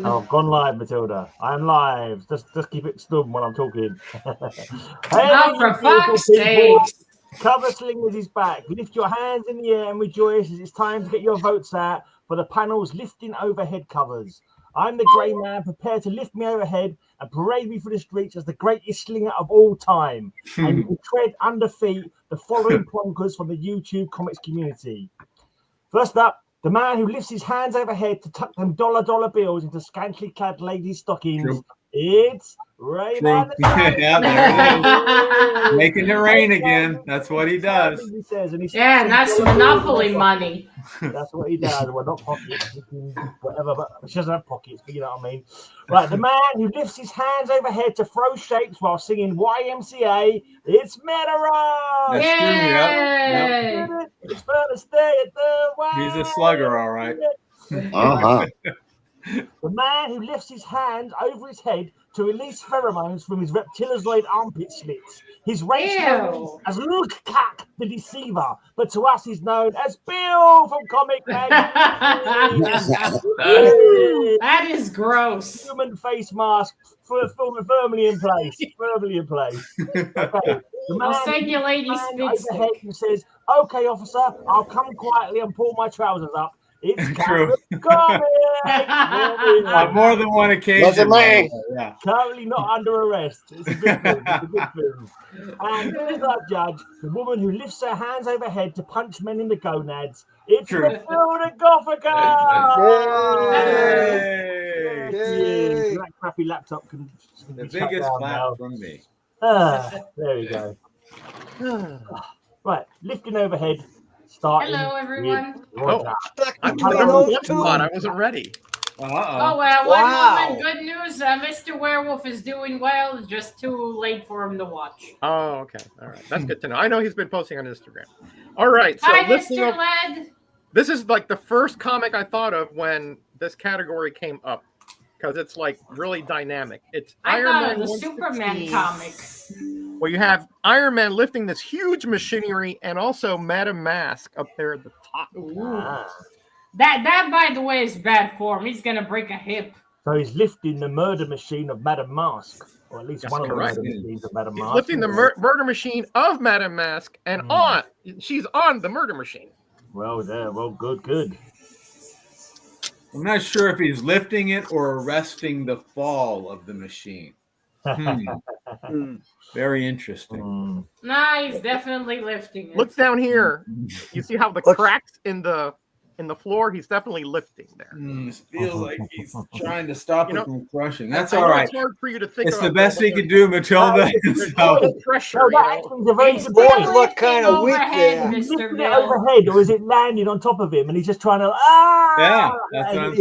Oh, I've gone live, Matilda. I'm live. Just keep it stum while I'm talking. Oh, for fuck's sake. Cover Slingers is back. Lift your hands in the air and rejoice as it's time to get your votes out for the panel's lifting overhead covers. I'm the Grey Man, prepared to lift me overhead and parade me through the streets as the greatest slinger of all time. And you can tread under feet the following plonkers from the YouTube comics community. First up, the man who lifts his hands overhead to tuck them dollar bills into scantily clad ladies' stockings. True. It's Rayman. Yeah, there it is. Making it rain again. That's what he does. He says, and Yeah, and that's Monopoly money. That's what he does. Well, not pockets, whatever, but she doesn't have pockets, but you know what I mean. Right, the man who lifts his hands overhead to throw shapes while singing Y.M.C.A. It's Metaron. Yay! It's first day at the way. He's a slugger, all right. Uh-huh. The man who lifts his hands over his head to release pheromones from his reptilizoid armpit slits. His race known as Rgghh Kaak, the deceiver, but to us he's known as Bill from Comic Man. That is gross. Human face mask firmly in place. Firmly in place. Okay. I'll send you ladies overhead who says, "Okay, officer, I'll come quietly and pull my trousers up." It's True. CapN On more than one occasion. Yeah. Currently not under arrest. It's a good thing. It's a good thing. And as our judge, the woman who lifts her hands overhead to punch men in the gonads. It's Rgghh Kaak. Yay. That crappy laptop can The be shut biggest down clap now. from me. There we go. Right, lifting overhead. Starting. Hello, everyone. I'm glad I wasn't ready. Oh, well, one woman, good news. Mr. Werewolf is doing well. It's just too late for him to watch. Oh, okay. All right. That's good to know. I know he's been posting on Instagram. All right. So Hi, Mr. Led. This is like the first comic I thought of when this category came up because it's like really dynamic. It's I Iron thought Man it was a 116. Superman comic. Well, you have Iron Man lifting this huge machinery and also Madam Mask up there at the top. That, by the way, is bad form. He's going to break a hip. So he's lifting the murder machine of Madam Mask. Or at least That's one of the correct. murder machines of Madam Mask. He's lifting the murder machine of Madam Mask and she's on the murder machine. Well, there. Well, good. I'm not sure if he's lifting it or arresting the fall of the machine. Very interesting. Nah, he's definitely lifting it. Look down here. You see how the cracks in the floor? He's definitely lifting there. It feels like he's trying to stop it from crushing. That's I all know right. It's hard for you to think. It's the best he could do, Matilda. Pressure. It's boys look kind of weak there. Is he lifting it overhead, or is it landing on top of him, and he's just trying to? Yeah, that's what I'm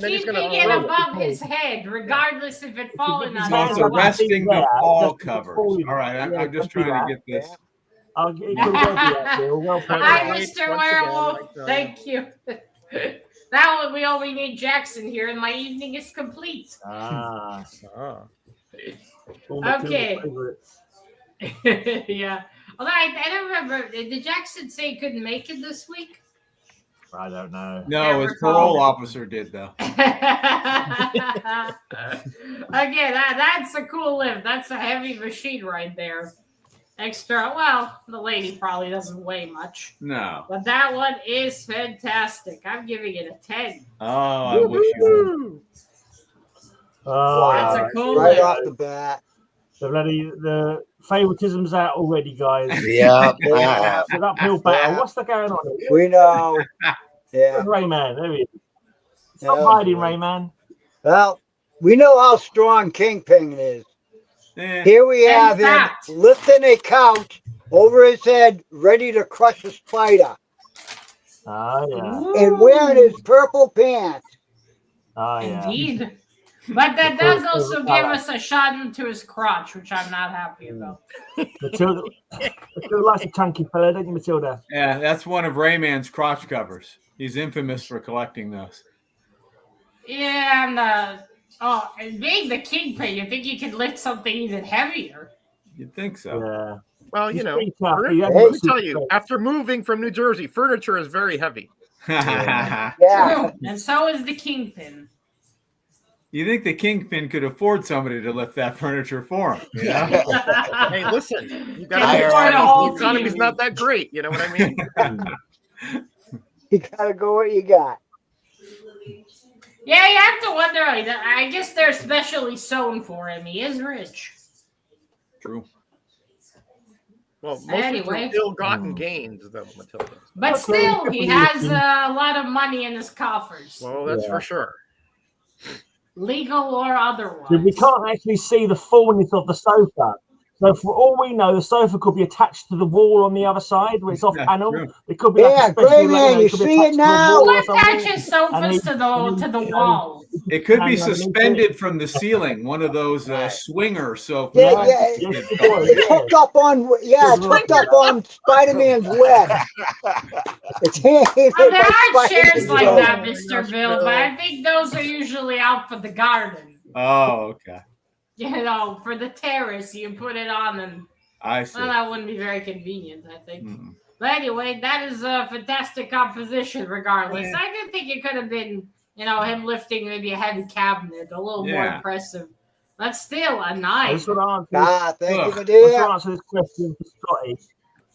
He's still keeping it above his head, regardless if it falling on So it's him. arresting the fall covers. All right, I'm just trying to get this. I'll get well, Hi, Mr. Werewolf. Thank you. Now we only need Jackson here, and my evening is complete. Okay. Yeah. Although I don't remember, did Jackson say he couldn't make it this week? I don't know. No, his parole officer did, though. Okay, that's a cool lift. That's a heavy machine right there. Extra, well, the lady probably doesn't weigh much. No. But that one is fantastic. I'm giving it a 10. Oh, I wish you Oh, that's a cool right lift. off the bat. The favoritism's out already, guys. Yeah. It's an uphill battle. What's the going on here? We know. Yeah. Rayman, there he is. Stop hiding, Rayman. Well, we know how strong Kingpin is. Here we have him lifting a couch over his head, ready to crush a spider. And wearing his purple pants. Indeed. But that does also give us a shot into his crotch, which I'm not happy about. Matilda likes a chunky fella, don't you, Matilda? Yeah, that's one of Rayman's crotch covers. He's infamous for collecting those. Yeah, and being the Kingpin, you think you could lift something even heavier? You'd think so. Well, you know, tough. let me tell you, after moving from New Jersey, furniture is very heavy. Yeah. True. And so is the kingpin. You think the kingpin could afford somebody to lift that furniture for him? You know? Hey, listen, you Can got to afford a whole the economy's TV. not that great. You know what I mean? You gotta go what you got. Yeah, you have to wonder. I guess they're specially sewn for him. He is rich. True. Well, most Anyway. of ill-gotten gains, though, Matilda. But Okay, still, he has definitely. a lot of money in his coffers. Well, that's Yeah. for sure. Legal or otherwise. We can't actually see the fullness of the sofa. So for all we know, the sofa could be attached to the wall on the other side where it's off That's panel. true. It could be Yeah, like a special, Grey Man, you could be see it attached to a now? wall or Who something. attaches sofas to the wall? It could be hang underneath suspended from the ceiling, one of those swinger sofas. Yeah, I yeah. think Yes, it's it called. was. It's hooked up on, it's hooked up on Spider-Man's web. It's handed Well, there by are chairs Spider-Man's like web. that, Oh my Mr. gosh, Bill, Bill. but I think those are usually out for the garden. Oh, okay. You know, for the terrace, you put it on, and I see. well, that wouldn't be very convenient, I think. Mm. But anyway, that is a fantastic composition, regardless. Yeah. I did think it could have been, him lifting maybe a heavy cabinet, a little more Yeah. impressive. But still, a I nine. just want to answer, Ah, thank you, Look, my I just want to dear. answer this question for Scotty.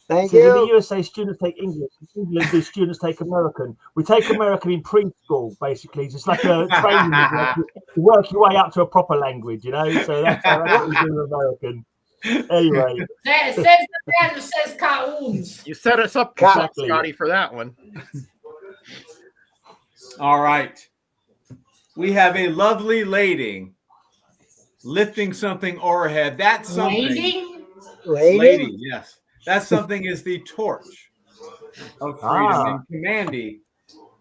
Thank So in the you. USA, students take English. In England, do students take American? We take American in preschool, basically. It's like a training to work your way up to a proper language, So that's what we do with American. Anyway, Says the man who says cartoons. You set us up, Exactly. Scotty, for that one. All right. We have a lovely lady lifting something overhead. That's something. Waiting? Yes. That something is the torch of freedom Ah. in Commandy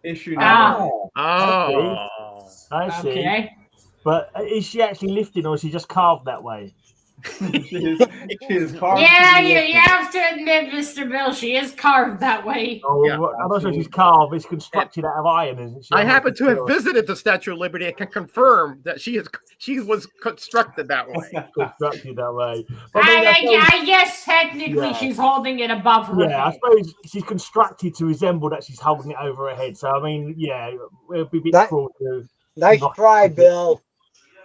issue Ah. number. Oh. I see. Okay. But is she actually lifting, or is she just carved that way? She is carved. Yeah, to be you lifted. have to admit, Mr. Bill, she is carved that way. Oh, Yeah, I'm not sure she's carved. It's constructed out of iron, isn't she? I I'm not happen to have sure. visited the Statue of Liberty and can confirm that she was constructed that way. Constructed that way. But I mean, I guess technically Yeah. she's holding it above her yeah, I head. suppose she's constructed to resemble that she's holding it over her head. So I mean, yeah, it would be a bit That- cruel to. Nice try, Bill.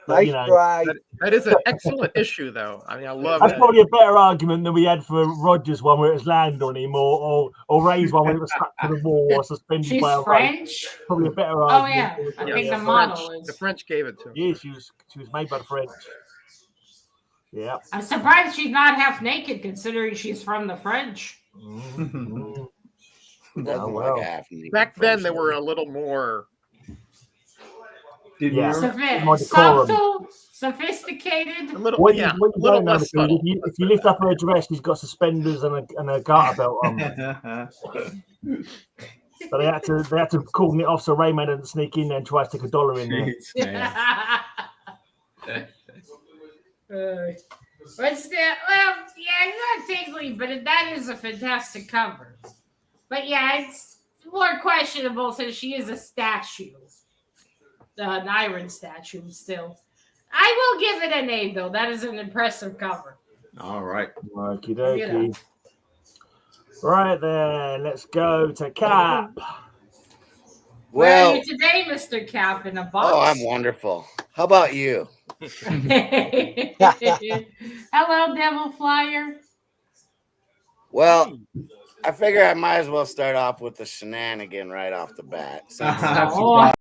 But, Nice try. That is an excellent issue, though. I mean, I love That's it. probably a better argument than we had for Roger's one where it was landed on him, or Ray's one where it was stuck to the wall or suspended She's by a rope. French. Probably a better Oh argument. yeah, I Yeah, think the the model French, is. the French gave it to her. Yeah, she was made by the French. Yeah. I'm surprised she's not half naked, considering she's from the French. Mhm. Doesn't Oh, look well. half neat Back from then, they French were lady. a little more. Did Yeah. you? More decorum. Subtle, sophisticated. A little, What yeah, you a little don't know, less Michael, subtle. if you lift up her dress, she's got suspenders and a garter belt on. But they had to cordon it off so Rayman didn't sneak in there and try to stick $1 in there. Jeez, man. But still, well, yeah, it's not tingly, but that is a fantastic cover. But yeah, it's more questionable since she is a statue, an iron statue. Still, I will give it an A though. That is an impressive cover. All right. Okie dokie. Right then, let's go to Cap. Where are Well, you today, Mr. Cap? In a box? oh, I'm wonderful. How about you? Hello, Devil Flyer. Well, I figure I might as well start off with the shenanigan right off the bat. Since Oh.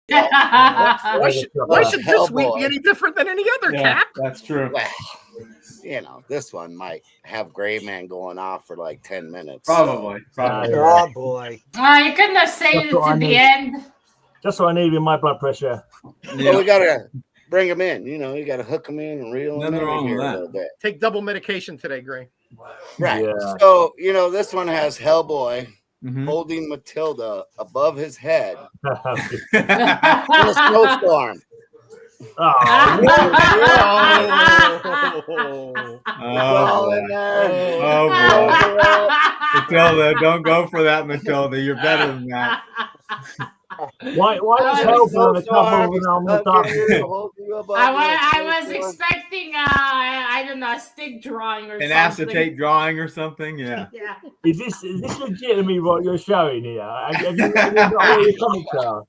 Why should this week Hellboy. be any different than any other, Yeah, Cap? that's true. well, this one might have Grey Man going off for like 10 minutes. Probably. Oh, boy. Oh, you couldn't have saved it That's what to I the need. end. Just what I need with my blood pressure. Well, we got to bring him in. You got to hook him in and reel him Nothing in wrong with here a that. little bit. Take double medication today, Gray. Right. Yeah. So, this one has Hellboy Mhm. holding Matilda above his head Oh, in a snowstorm. Oh, in boy. there. Oh, boy. Matilda, don't go for that, Matilda. You're better than that. Why does Hellboy on the cover of an arm of darkness? I was expecting I don't know, a stick drawing or An something. acetate drawing or something. Yeah. Yeah. Is this legitimately what you're showing here? Have you got where your comics are?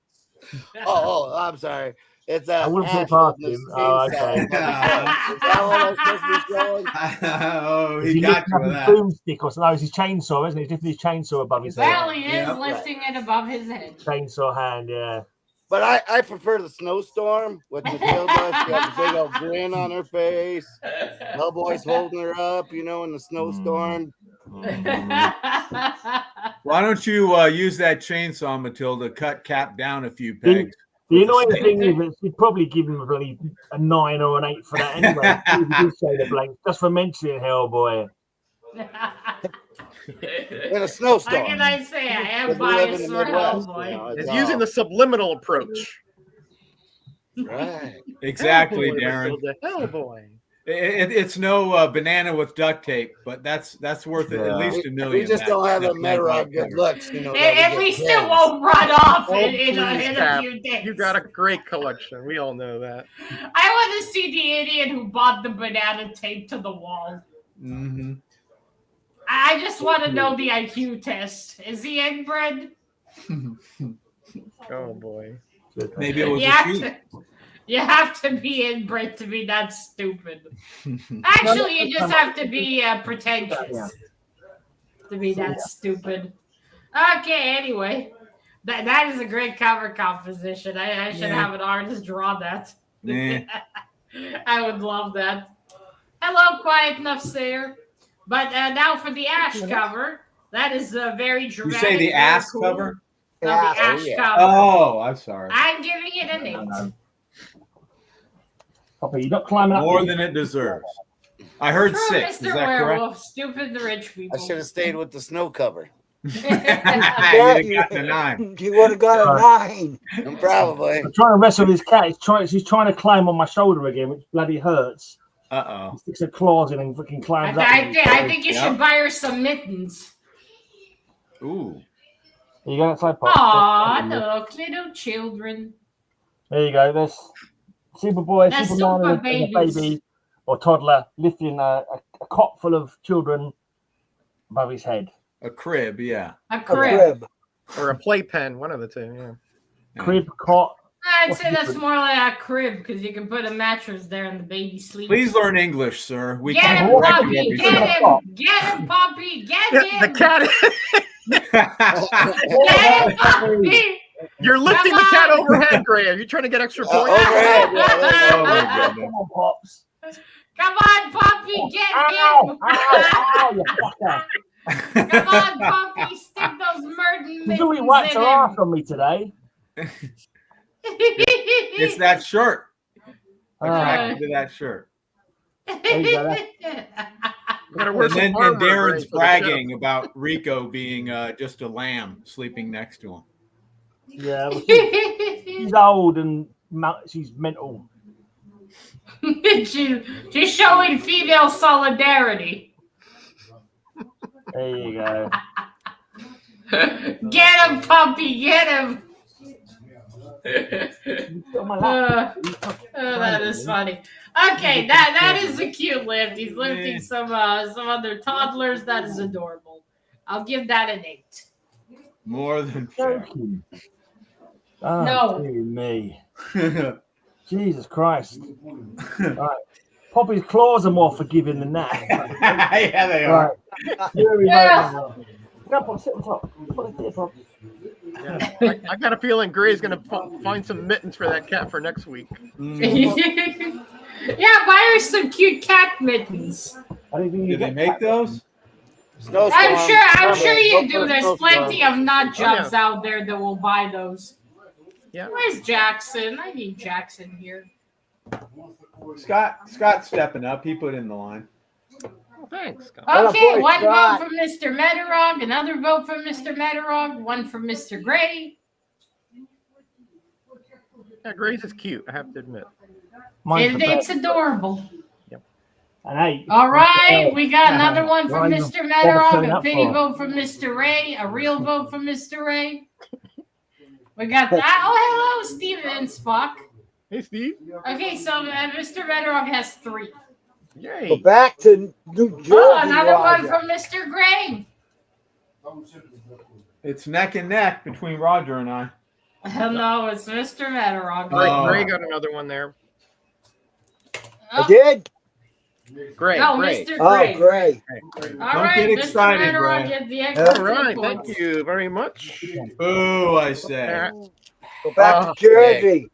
Oh, I'm sorry. It's I wouldn't put it past him. Oh, okay. Is that what I'm supposed to be showing? Oh, Is he got lifting you up with his that. boomstick or something? No, it's his chainsaw, isn't it? He's lifting his chainsaw above his head. Well, he is lifting it above his head. Chainsaw hand, yeah. But I prefer the snowstorm with Matilda. She got the big old grin on her face. Hellboy's holding her up, in the snowstorm. Why don't you use that chainsaw, Matilda? Cut Cap down a few pegs. The annoying thing is that she'd probably give him really a 9 or an 8 for that anyway. He did say the blank just for mentioning Hellboy. In a snowstorm. What can I say? I am biased for Hellboy. It's using the subliminal approach. Right. Exactly, Hellboy, Darren. Matilda, Hellboy. It's no banana with duct tape, but that's worth at least $1 million. We just don't have a Metarog good looks. At least it won't run off in a few days. You got a great collection. We all know that. I want to see the idiot who bought the banana tape to the wall. Mm-hmm. I just want to know the IQ test. Is he inbred? Oh boy. Maybe it was a sheep. You have to be inbred to be that stupid. Actually, you just have to be pretentious to be that stupid. Okay, anyway. That is a great cover composition. I should have an artist draw that. Yeah. I would love that. Hello, Quiet Enough Sayer. But now for the Ash cover. That is very dramatic. You say the ass cover? No, the Ash cover. Oh, I'm sorry. I'm giving it an 8. Poppy, you're not climbing up. More than it deserves. I heard True, 6. Mr. Is that Werewolf, correct? stupid the rich people. I should have stayed with the snow cover. You'd have gotten a 9. You would have got a 9. Probably. I'm trying to wrestle his cat. She's trying to climb on my shoulder again, which bloody hurts. Uh-oh. He sticks her claws in and fucking climbs up. I think you should buy her some mittens. Ooh. There you go, outside Pop. Aw, look, little children. There you go. There's Superboy, That's Superman, super and a babies. baby or toddler lifting a cot full of children above his head. A crib, yeah. A A crib. crib. Or a playpen, one of the two, yeah. Crib, cot. I'd say that's more like a crib because you can put a mattress there and the baby sleeps. Please learn English, sir. We Get can't him, correct you Poppy! every Get time. him! Get him, Poppy! Get Yeah, the him! cat. Get him, Poppy! You're lifting Come the cat on. overhead, Gray. Are you trying to get extra points? Overhead. Oh, my goodness. Come on, Pops. Come on, Poppy! Get Ow, him! ow, you fucker. Come on, Poppy! Stick those murder You mittens really whacked in her him! ass on me today. It's that shirt. Attracted to that shirt. There you go. Gotta wear And some then and armor, Gray, Darren's for the bragging about Rico being just a lamb sleeping next to him. Yeah, well, she's old and she's mental. She's showing female solidarity. There you go. Get him, Puppy! Get him! On my lap. That is funny. Okay, that is a cute lift. He's lifting some other toddlers. That is adorable. I'll give that an 8. More than fair. Joking. Oh, No. dear me. Jesus Christ. Right. Poppy's claws are more forgiving than that. Yeah, they are. Right. Here we go. Come on, sit on top. Put it there, Pop. Yeah. I got a feeling Gray's gonna find some mittens for that cat for next week. Mm. Yeah, buy her some cute cat mittens. I don't think Do you they get make those? Snowstorm. I'm sure you Go do. for There's snowstorm. plenty of nut jobs out there that will buy those. Yeah. Where's Jackson? I need Jackson here. Scott's stepping up. He put in the line. Oh, thanks. Scott. Okay, boy, one Scott. vote for Mr. Metarog, another vote for Mr. Metarog, one for Mr. Gray. Yeah, Gray's is cute, I have to admit. Mine's the It's best. adorable. An 8. All right, we got Yeah. another one from Why Mr. you Metarog, turning a up pity for? vote from Mr. Ray, a real vote from Mr. Ray. We got that. Oh, hello, Steven and Spock. Hey, Steve. Okay, so Mr. Bedrock has 3. Yay. Go back to New Jersey. Oh, another Roger. one from Mr. Gray. It's neck and neck between Roger and I. No, it's Mr. Bedrock. Gray got another one there. I did? Gray. No, Gray. Mr. Oh, Gray. great. All Don't right, get Mr. excited, Bedrock, Gray. get the extra All right. 2 Thank points. you very much. Ooh, I say. Go back to Jersey.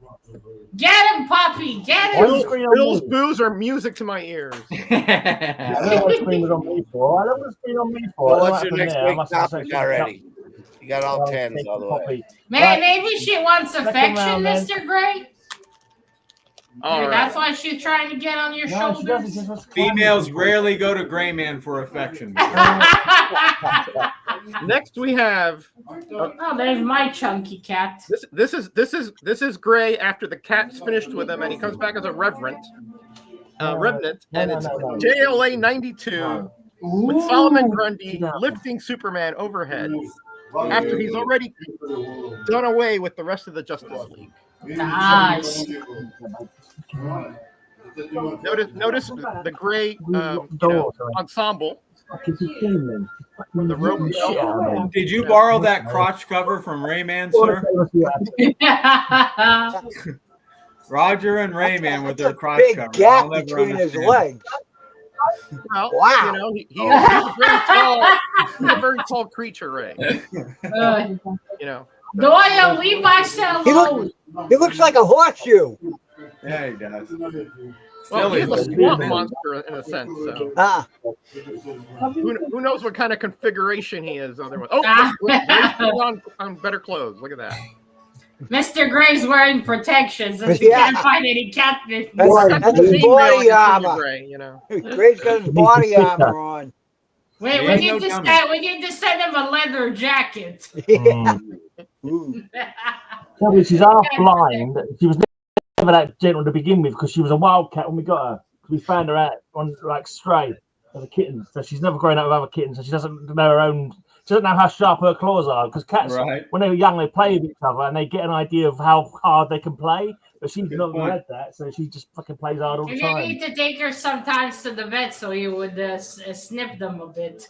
Get him, puppy. Get him. Bill's boos are music to my ears. I don't know what screen was on me for. I don't know what screen on me for. Well, I what's don't your know next what happened there. I week must have topic said already? You got all Well, 10s take all the the way. copy. Man, Right. maybe she wants Second affection, round, then. Mr. Gray. All Maybe right. that's why she's trying to get on your No, she doesn't. shoulders. She just wants to Females climb. rarely go to Gray Man for affection. Next we have Oh, there's my chunky cat. this is Gray after the cat's finished with him and he comes back as a revenant, and it's No. JLA 92 with Solomon Grundy lifting Superman overhead after he's already done away with the rest of the Justice League. Nice. Notice the Gray ensemble. The rope. Shit out of me. Did you borrow that crotch cover from Rayman, sir? Roger and Rayman with their crotch Big cover. gap I'll never between his understand. legs. Well, Wow. you know, he's a very tall creature, Ray. You know. Doyle, leave my cell alone. He looks like a horseshoe. Yeah, he does. Well, Silly he's a little swamp man. monster in a sense. So Ah, who knows what kind of configuration he is? Otherwise, oh, Ray's putting on better clothes. Look at that. Mr. Gray's wearing protection since he Yeah. can't find any catfish. That's his Female body I can see armor. Gray, you know. Gray's got his body armor on. Wait, He we ain't need no to dummy. send. We need to send him a leather jacket. Yeah. Ooh. So she's half blind. She was never that gentle to begin with because she was a wildcat when we got her. We found her out on like stray as a kitten, so she's never grown up with other kittens, so she doesn't know her own. She doesn't know how sharp her claws are because cats, Right. when they were young, they play with each other and they get an idea of how hard they can play. But she's Good not point. read that, so she just fucking plays hard all the You time. need to take her sometimes to the vet so you would snip them a bit.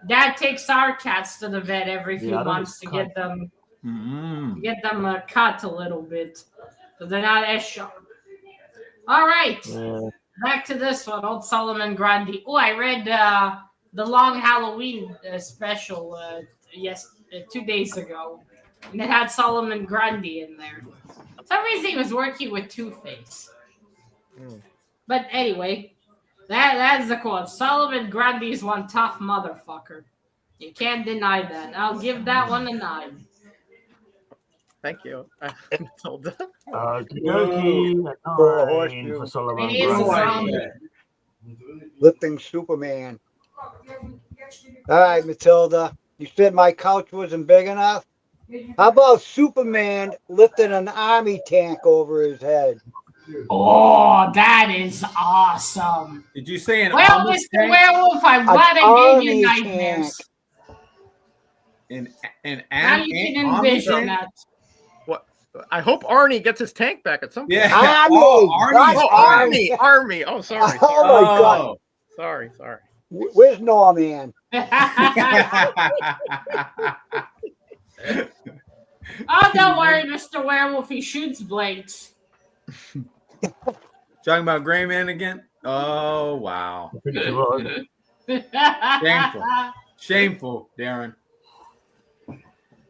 Dad takes our cats to the vet every few Yeah, I don't months to get them Mm. cut a little bit, so they're not as sharp. All right, Yeah. back to this one, old Solomon Grundy. Oh, I read the Long Halloween special 2 days ago, and it had Solomon Grundy in there. For some reason he was working with Two-Face. But anyway, that's the quote. Solomon Grundy's one tough motherfucker. You can't deny that. I'll give that one a 9. Thank you. Matilda. Okey-dokey. For a Nine horseshoe. for Solomon It is a Grundy. zombie. Lifting Superman. All right, Matilda. You said my couch wasn't big enough? How about Superman lifting an army tank over his head? Oh, that is awesome. Did you say an Well, Amish Mr. tank? Werewolf, I'm glad I gave you army nightmares. An Now you can envision that. What? I hope Arnie gets his tank back at some point. Yeah. Army, Oh, Arnie's not Army. Army. Oh, sorry. Oh my God. Sorry. Where's Norman? Oh, don't worry, Mr. Werewolf. He shoots blanks. Talking about Gray Man again? Oh, wow. I think you're right. Shameful. Shameful, Darren.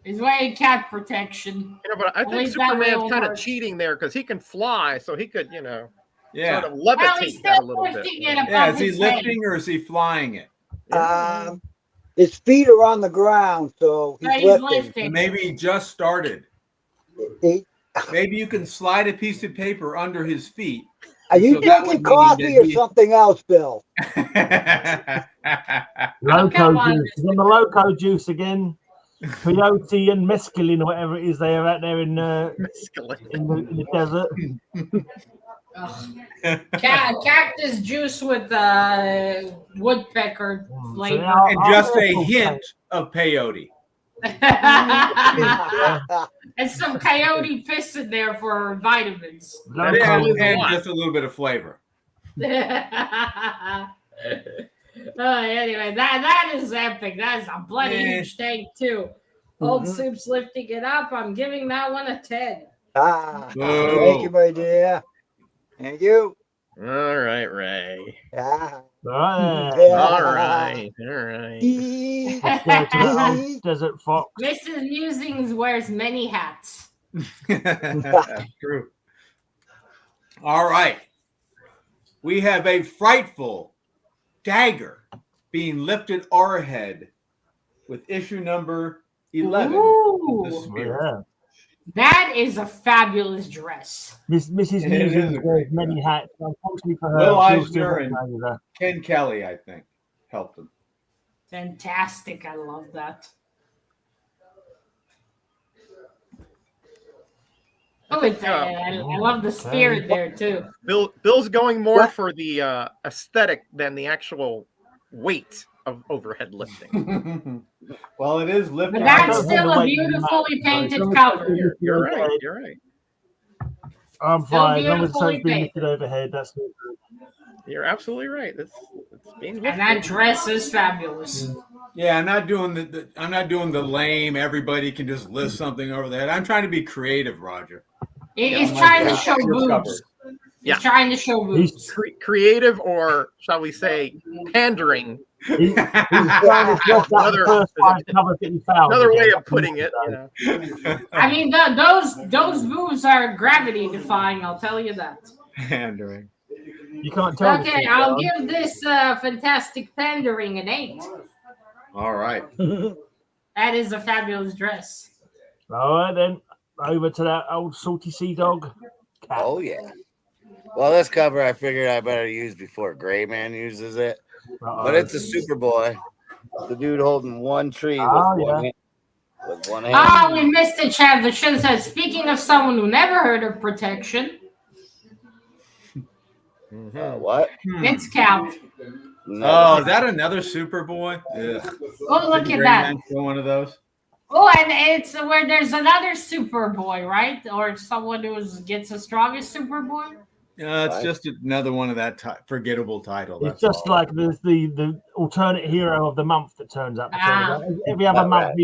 He's wearing cat protection. You know, but I At think least that way Superman's it'll kind of work. cheating there because he can fly, so he could, Yeah. sort of Well, levitate he's that a still little bit. lifting it Yeah, above is he his head. lifting or is he flying it? His feet are on the ground, so Yeah, he's he's lifting. lifting. Maybe he just started. He- Maybe you can slide a piece of paper under his feet. Are you So that would drinking mean coffee that or he- something else, Bill? Loco come on, juice. He's on the loco juice again. Peyote and mescaline or whatever it is they are out there in the desert. Cactus juice with woodpecker flavor. now- And just a hint of peyote. And some coyote piss in there for vitamins. And just a little bit of flavor. Anyway, that is epic. That is a bloody huge tank too. Old Soup's lifting it up. I'm giving that one a 10. Thank you, my dear. Thank you. All right, Ray. Yeah. All right. Desert Fox. Mrs. Musings wears many hats. That's true. All right. We have a frightful dagger being lifted overhead with issue number 11. The Spirit. Yeah. That is a fabulous dress. Mrs. Musings wears many hats. Unfortunately for her, Will she'll still Eisner and have Ken Kelly, I think, helped him. Fantastic. I love that. Oh, I love the spirit there too. Bill's going more for the aesthetic than the actual weight of overhead lifting. Well, it is lifting. But that's still a beautifully painted cover. You're right. I'm fine. As long as beautifully it's being painted. lifted overhead, that's good. You're absolutely right. It's being lifted. And that dress is fabulous. Yeah, I'm not doing the lame. Everybody can just lift something over the head. I'm trying to be creative, Roger. He's trying to show boobs. He's trying to show boobs. Creative, or shall we say, pandering. He's trying to dress up the first five covers that he found. Another way of putting it. You know. I mean, those boobs are gravity defying. I'll tell you that. Pandering. You can't tell. Okay, I'll give this fantastic pandering an 8. All right. That is a fabulous dress. All right, then. Over to that old salty sea dog. Cat. Oh, yeah. Well, this cover I figured I better use before Gray Man uses it. But it's a Superboy. The dude holding one tree with one hand. Oh, we missed it, Chad. The show said, speaking of someone who never heard of protection. What? It's Cal. No. Oh, is that another Superboy? Ugh. Oh, look at that. One of those. Oh, and it's where there's another Superboy, right? Or someone who gets the strongest Superboy? It's just another one of that forgettable title. It's just like there's the alternate hero of the month that turns up. Every other month,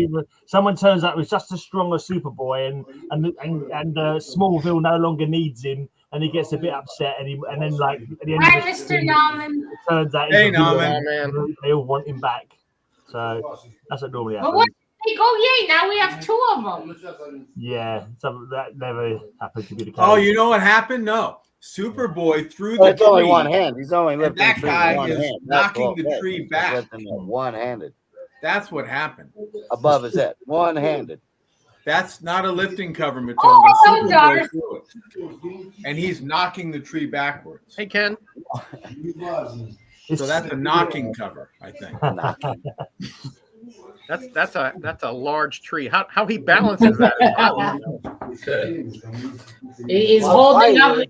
someone turns up who's just as strong as Superboy, and Smallville no longer needs him, and he gets a bit upset, and then like at the end Hi, of the Mr. season, Norman. it turns out Hey, he's a Norman. villain. They all want him back. So that's what normally happens. But what? Oh, yay! Now we have 2 of them. Yeah, that never happened to be the case. Oh, you know what happened? No. Superboy threw the It's only tree. one hand. He's only lifting that the tree guy with one is hand. knocking the tree He's back. lifting it one-handed. That's what happened. Above his head. One-handed. That's not a lifting cover, Matilda. Oh, Superboy darn. threw it. And he's knocking the tree backwards. Hey, Ken. So that's a knocking cover, I think. That's a large tree. How he balances that is how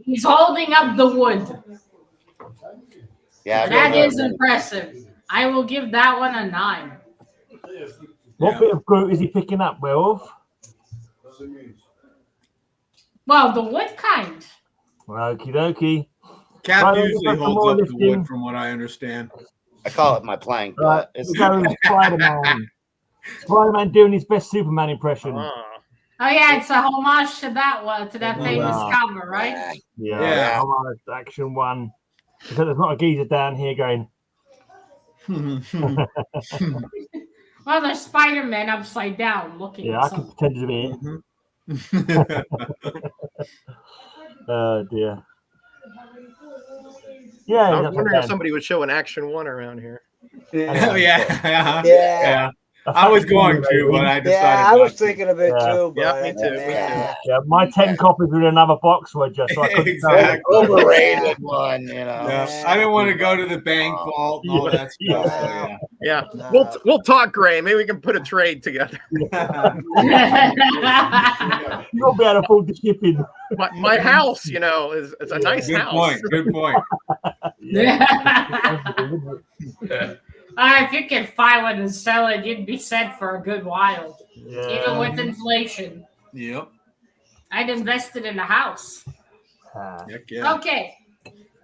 He's holding up the wood. Yeah, That is impressive. I will give that one a 9. What bit of Groot is he picking up, Werewolf? Well, the wood kind. Okie dokie. Cap Right, usually let's holds more up the lifting. wood, from what I understand. I call it my plank. Right, It's let's go with Spider-Man. Spider-Man doing his best Superman impression. Oh yeah, it's a homage to that one, to that famous cover, right? Yeah. Action 1. Because there's not a geezer down here going. Well, there's Spider-Man upside down looking. Yeah, I can pretend to be it. Oh dear. Yeah, I was wondering if somebody would show an Action 1 around here. Oh, yeah. I was going to, but I decided. Yeah, I was thinking of it too. Yeah, But me too. Yeah, my 10 copies were in another box were just so I couldn't Exactly. overrated one, you know. Yeah. I didn't want to go to the bank vault and all that stuff. Yeah, we'll talk, Gray. Maybe we can put a trade together. You won't be able to afford the shipping. My house, is a nice Good house. point. Good point. If you can find one and sell it, you'd be set for a good while. Even with inflation. Yep. I'd invested in a house. Heck yeah. Okay.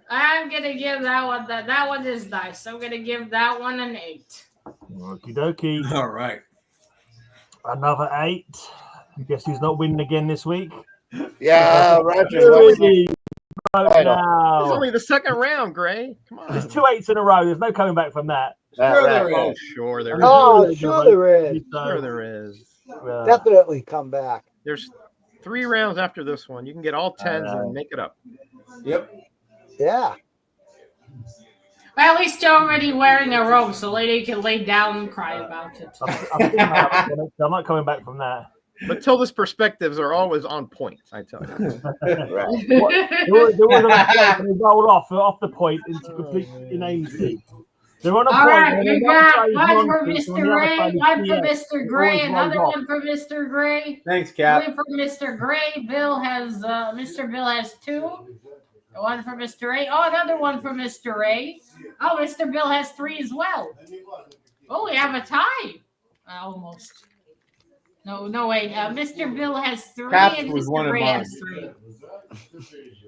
I'm gonna give that one that one is nice. I'm gonna give that one an 8. Okie dokie. All right. Another 8. Guess who's not winning again this week? Yeah, Roger. Really? It's Now. It's only the second round, Gray. Come on. There's 2 8s in a row. There's no coming back from that. Sure there Oh, is. sure there is. Oh, sure there is. Sure there is. Definitely come back. There's 3 rounds after this one. You can get all 10s and make it up. Yep. Yeah. Well, at least you're already wearing a robe, so lady can lay down and cry about it. I'm not coming back from that. Matilda's perspectives are always on point, I tell you. They roll off the point into complete inanity. They're on a All point. right, you got one for Monty, Mr. Ray, one for Mr. Gray, Always another rolls one for Mr. Gray. Thanks, Cap. One for Mr. Gray. Mr. Bill has 2. One for Mr. Ray. Oh, another one for Mr. Ray. Oh, Mr. Bill has 3 as well. Oh, we have a tie. Almost. No, wait. Mr. Bill has 3 Caps and was one Mr. of Gray mine. has 3.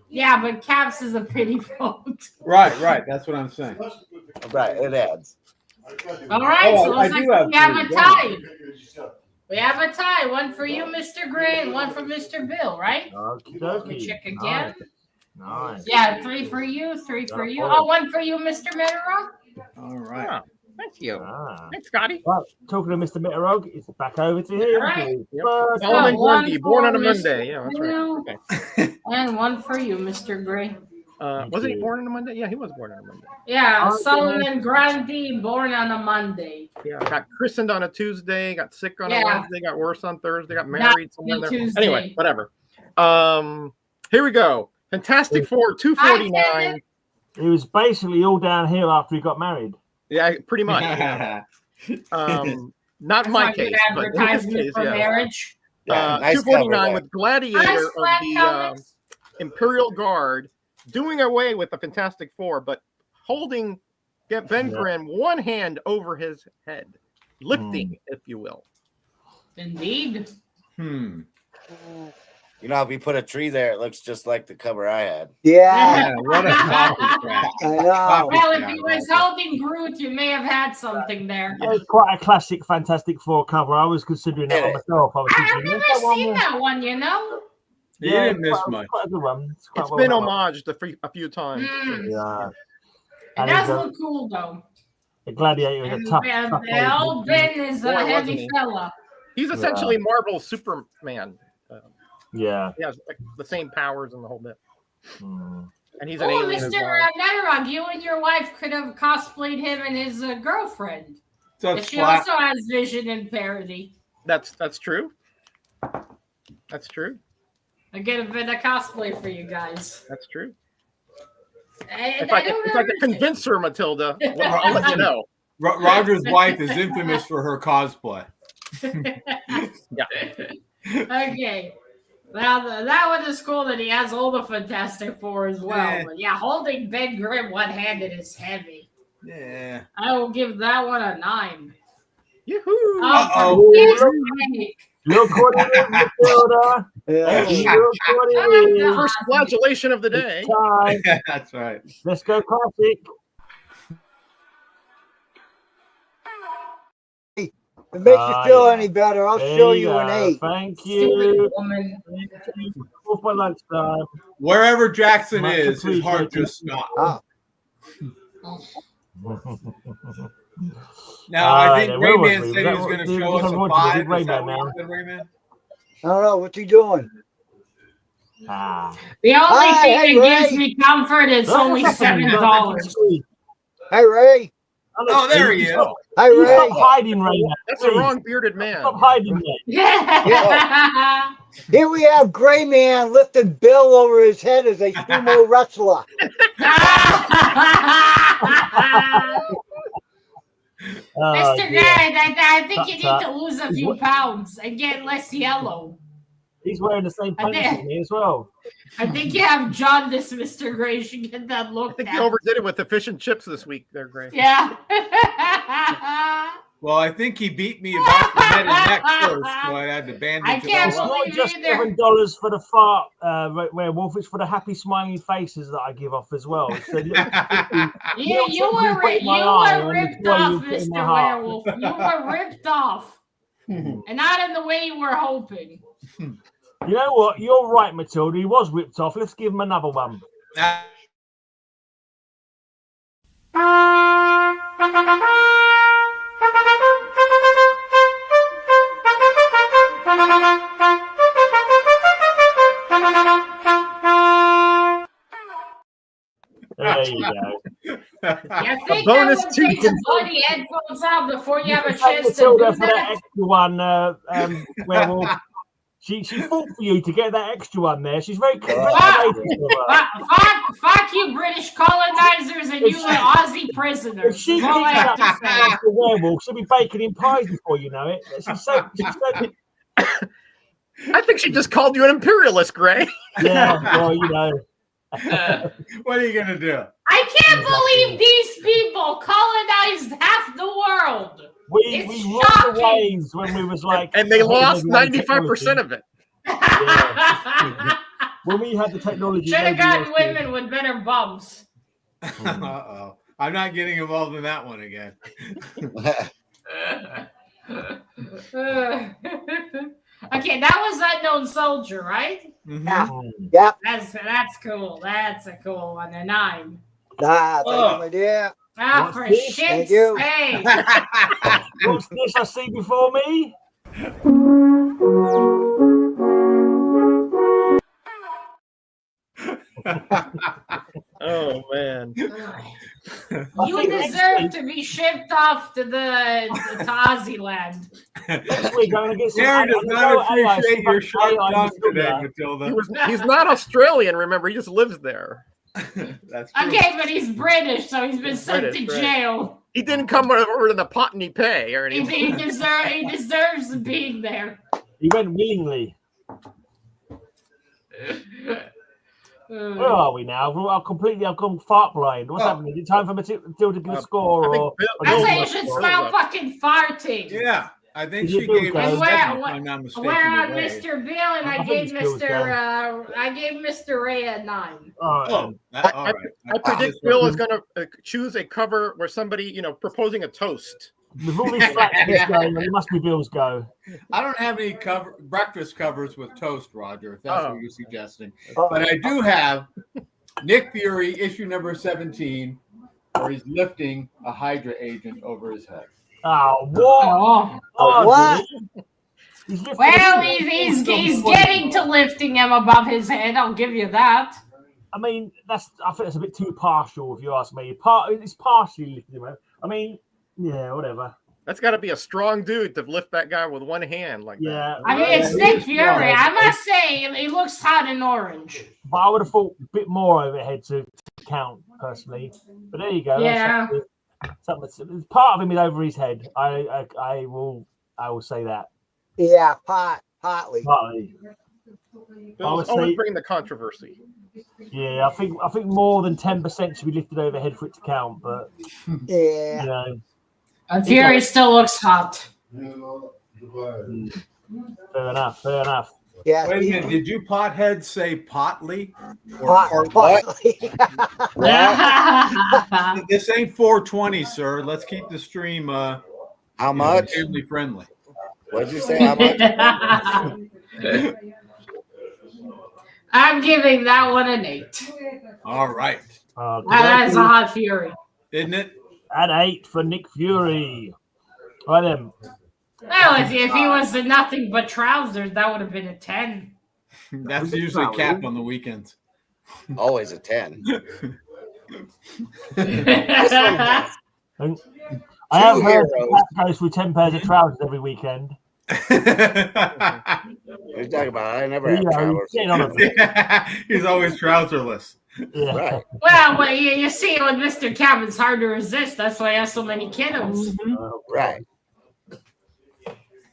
Yeah, but Caps is a pity vote. Right. That's what I'm saying. Right, it adds. All right, Oh, so I looks do like we have have a 3, tie. We have a tie. One for you, Mr. Gray, and one for Mr. Bill, right? Okie Let me dokie. check again. Nice. Yeah, 3 for you, 3 for you. Oh, one for you, Mr. Metarog. All right. Oh, thank you. Ah. Thanks, Scotty. Right, talking to Mr. Mitterog, it's back over to him. All right. Yep. First Solomon one Grundy, for born on a Mr. Monday. Yeah, that's right. Okay. And one for you, Mr. Gray. Wasn't he born on a Monday? Yeah, he was born on a Monday. Yeah, Okay. Solomon Grundy, born on a Monday. Yeah, got christened on a Tuesday, got sick on a Yeah. Wednesday, got worse on Thursday, got married somewhere in there. Tuesday. Anyway, whatever. Here we go. Fantastic Four, 249. It was basically all downhill after he got married. Yeah, pretty much. Not in my That's case, not but good in his advertisement case, for yeah. marriage. Nice 249 cover with Gladiator Nice of flat the comics. Imperial Guard doing away with the Fantastic Four, but holding Ben Grimm one hand over his head, lifting, if you will. Indeed. You know, if you put a tree there, it looks just like the cover I had. Yeah. Yeah, what a copy. I know. Well, if he was holding Groot, you may have had something there. It was quite a classic Fantastic Four cover. I was considering that one myself. I was I've thinking, never that one seen was- that one, you know? You didn't miss quite- much. Quite a good one. Quite It's well been done. homaged a few times. Yeah. It And does he's a- look cool, though. The Gladiator is And a tough. old Ben is Boy, a wasn't heavy he. fella. He's essentially Marvel's Superman. Yeah. He has like, the same powers and the whole bit. Mm. And he's an Oh, alien as Mr. well. Netterog, you and your wife could have cosplayed him and his girlfriend. So But she flat. also has vision and parody. That's true. That's true. I get a bit of cosplay for you guys. That's true. And If I can convince her, Matilda, I'll let you know. Roger's wife is infamous for her cosplay. Okay. Well, that one is cool that he has all the Fantastic Four as well. Yeah. But yeah, holding Ben Grimm one-handed is heavy. Yeah. I will give that one a 9. Yoo-hoo! Okay. Look what it is, Matilda. Yeah. Look what it is. First flagellation of the day. Time. That's right. Let's go classic. If it makes you feel yeah. any better, I'll There show you an go. 8. Thank Stupid you. woman. Off my lunchtime. Wherever Jackson Much is, his heart appreciated. just stopped. Oh. Now, I All think right, where was Rayman we? said he was going to We show us have a one to 5. do Is that Rayman what you now. said, Rayman? I don't know. What's he doing? Ah. The only Hi, thing hey, that gives Ray. me comfort is only $7. Hey, Ray. Oh, there he is. Hi, Ray. Stop hiding, Rayman. That's the wrong bearded man. Stop hiding, mate. Yeah. Here we have Gray Man lifting Bill over his head as a sumo wrestler. Oh, Mr. dear. Guy, I think you need Tut, to lose a few pounds and get less yellow. He's wearing the same I pants did. as me as well. I think you have jaundice, Mr. Gray. You should get that I looked think at. you overdid it with the fish and chips this week there, Gray. Yeah. Well, I think he beat me about the head and neck first, so I had to bandage I it can't all up. believe It's not just either. $7 for the fart werewolf. It's for the happy smiling faces that I give off as well. It's the little You were ripped off, Mr. Werewolf. You were ripped off, and not in the way you were hoping. You know what? You're right, Matilda. He was ripped off. Let's give him another one. There you go. You think bonus I would two take can- the bloody headphones out before you have a Thank chance to do Matilda for that that? extra one, werewolf. She fought for you to get that extra one there. She's very creative. Fuck you, British colonizers, and you Aussie If prisoners. she That's all I have to keeps say. up the werewolf, she'll be baking in pies before you know it. She's so I think she just called you an imperialist, Gray. yeah. Well, you know. What are you gonna do? I can't believe these people colonized half the world. We It's ruled the shocking. waves when we was like, And they lost maybe 95% of it. when we had the technology. Should have nobody gotten else did. women with better bums. Uh-oh. I'm not getting involved in that one again. Okay, that was Unknown Soldier, right? Mhm. Yep. That's cool. That's a cool one. A 9. Thank you, my dear. Ah, What's for this? shit's Thank you. sake. What's this I see before me? Oh, man. You deserve to be shipped off to Aussie land. We're going to get some. Darren does not appreciate your sharp AI tongue today, Matilda. Matilda. He's not Australian, remember. He just lives there. That's true. Okay, but he's British, so he's been sent British, to right. jail. He didn't come over to the Potney Pay or He, anything. he deserves being there. He went willingly. Where are we now? I've gone fart blind. What's happening? Is it time for Matilda to give a score? I think Or Bill- That's Bill's why you up. should Bill's stop up. fucking farting. Yeah, I think Is it she Bill's gave go? us And seven, if where- I'm not mistaken. We're on today. Mr. Bill, and I I think gave it's Bill's Mr. Ray a 9. all right. Oh, all right. I predict Bill is going to choose a cover where somebody, proposing a toast. With all these flat going, it must be Bill's go. I don't have any breakfast covers with toast, Roger, if that's Oh. what you're suggesting. Oh. But I do have Nick Fury, issue number 17, where he's lifting a Hydra agent over his head. Oh, what? Oh. What? He's lifting Well, his- he's getting to lifting him above his head. I'll give you that. I mean, I think that's a bit too partial, if you ask me. It's partially lifting him. I mean, yeah, whatever. That's got to be a strong dude to lift that guy with one hand like that. Yeah. I mean, it's Nick Fury. I must say, he looks hot in orange. But I would have thought a bit more overhead to count, personally. But there you go. Yeah. Something, part of him is over his head. I will say that. Yeah, partly. Partly. Bill's say- always bringing the controversy. Yeah, I think more than 10% should be lifted overhead for it to count. But Yeah. you know, Fury still looks hot. fair enough. Yeah. Wait a minute, did you potheads say potly? Or Partly. This ain't 420, sir. Let's keep the stream How much? family friendly. What'd you say? How much? I'm giving that one an 8. All right. That's a hot Fury. Isn't it? At 8 for Nick Fury. Right then. Well, if he was in nothing but trousers, that would have been a 10. That's usually Cap on the weekends. Always a 10. And I have heard heroes. that goes through 10 pairs of trousers every weekend. You're talking about I never have Yeah, trousers. he's getting on a bit. He's always trouserless. Yeah. Right. Well, you see, with Mr. Cap, it's hard to resist. That's why he has so many kiddos. Right.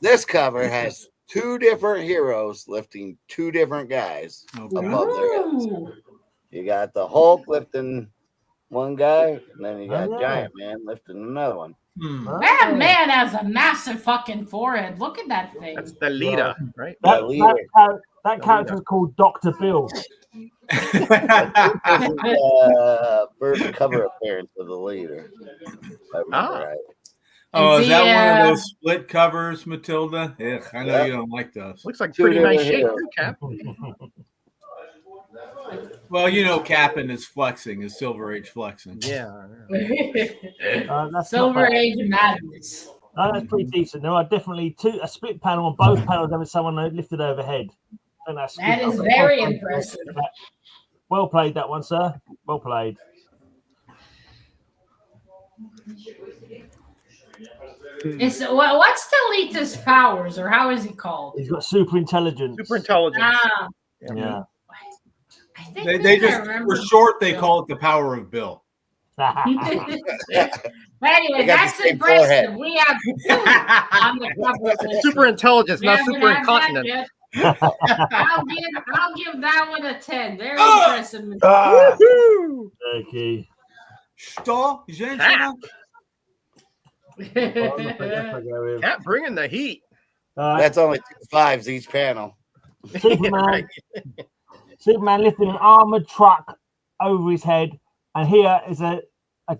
This cover has two different heroes lifting two different guys Okay. above their heads. Ooh. You got the Hulk lifting one guy, and then you got Giant Man lifting another one. That man has a massive fucking forehead. Look at that thing. That's the leader, right? That character's called Dr. Bill. First cover appearance of the leader. Right. Oh, is that one of those split covers, Matilda? Yeah, I know you don't like those. Looks like pretty nice shape, Cap. Well, you know, CapN is flexing, is Silver Age flexing. Yeah. Silver Age Madness. That's pretty decent. There are definitely a split panel on both panels having someone lifted overhead. And that is very impressive. Well played, that one, sir. Well played. What's Delita's powers, or how is he called? He's got super intelligence. Super intelligence. Ah. Yeah. I think they just, for short, they call it the power of Bill. But anyway, that's impressive. We have two on the cover. Super intelligence, not super incontinent. I'll give that one a 10. Very impressive. Okay. Что? Женщина? Cat bringing the heat. That's only 2 5s each panel. Superman lifting an armored truck over his head, and here is a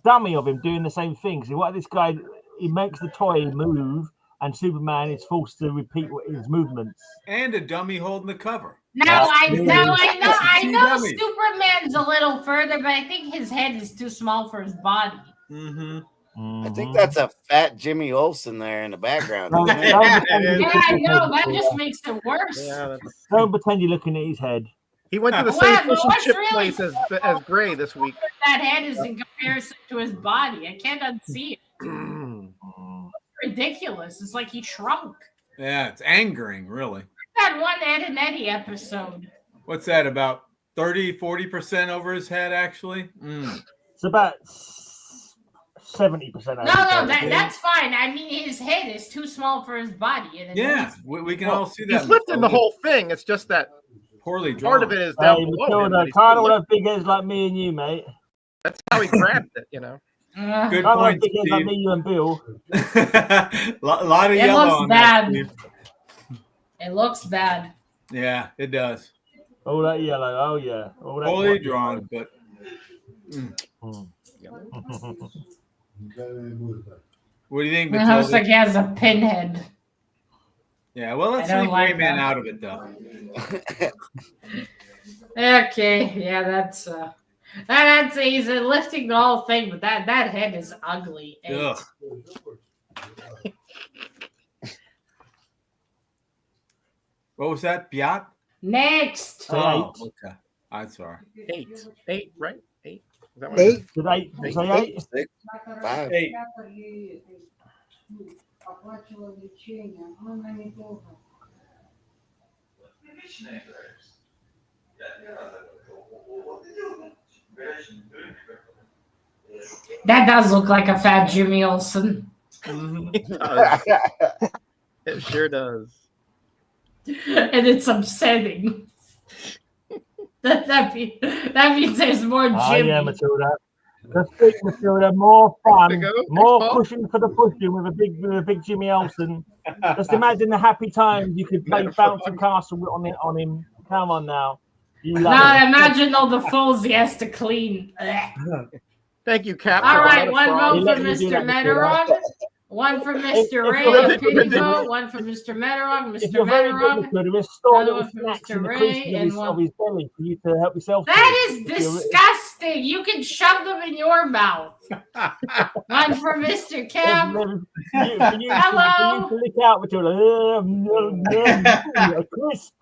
dummy of him doing the same thing. So what this guy, he makes the toy move, and Superman is forced to repeat his movements. And a dummy holding the cover. I know Superman's a little further, but I think his head is too small for his body. I think that's a fat Jimmy Olsen there in the background. Yeah, I know. That just makes it worse. Yeah, don't pretend you're looking at his head. He went to the same fish and chip place as Gray this week. That head is in comparison to his body. I can't unsee it. It's ridiculous. It's like he shrunk. Yeah, it's angering, really. That one Ed and Eddie episode. What's that, about 30-40% over his head, actually? It's about 70%. No, that's fine. I mean, his head is too small for his body. And yeah, we can all see that. He's lifting the whole thing. It's just that poorly drawn. Part of it is down below. Can't all have big heads like me and you, mate. That's how he grabbed it, you know. Good point, big heads like me, you and Bill. lot of yellow on that, Steve. It looks bad. Yeah, it does. All that yellow. Oh, yeah. All that poorly drawn, but... What do you think, It looks like he has a pinhead. Yeah, well, let's leave Gray Man out of it, though. Okay, yeah, that's he's lifting the whole thing, but that head is ugly. What was that? Piat? Next. Oh, okay. I'm sorry. 8, right? 8. Is that what 8. Did 8? Did I say 8? 6, 5. 8. That does look like a fat Jimmy Olsen. It sure does. And it's upsetting. that means there's more Jimmy. Oh, yeah, Matilda. Let's speak, Matilda. More fun, more pushing for the pushing with a big Jimmy Olsen. Just imagine the happy times you could play Bouncing Castle on him. Come on now. Imagine all the fools he has to clean. Thank you, Cap. All right, one vote for Mr. Meteron. One for Mr. Ray, a pity vote. One for Mr. Meteron, Mr. Meteron. Another one for Mr. Ray, and one of his belly for you to help yourself. That is disgusting. You can shove them in your mouth. One for Mr. Cap. Hello. Hello. Lick out, Matilda. Crisp.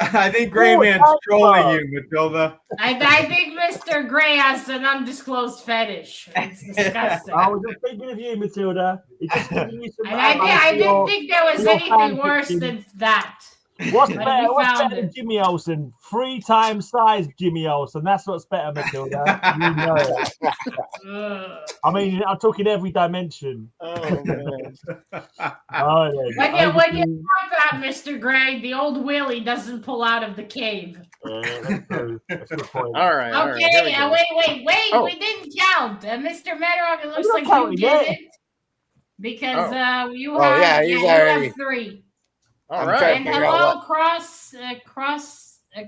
I think Gray Man's trolling you, Matilda. I think Mr. Gray has an undisclosed fetish. It's disgusting. I was thinking of you, Matilda. I didn't think there was anything worse than that. What's better than Jimmy Olsen? 3 times size Jimmy Olsen. That's what's better, Matilda. You know it. I mean, I'm talking every dimension. Oh, man. When you talk about Mr. Gray, the old Willie doesn't pull out of the cave. That's true. That's a good point. All right. All right. Here we Okay, go. wait. Oh. We didn't count. Mr. Meadowrock, it looks not like you counting did yet. it. Because you Oh, yeah, have, he's you already- have 3. All I'm right. trying And to figure out hello, what. cross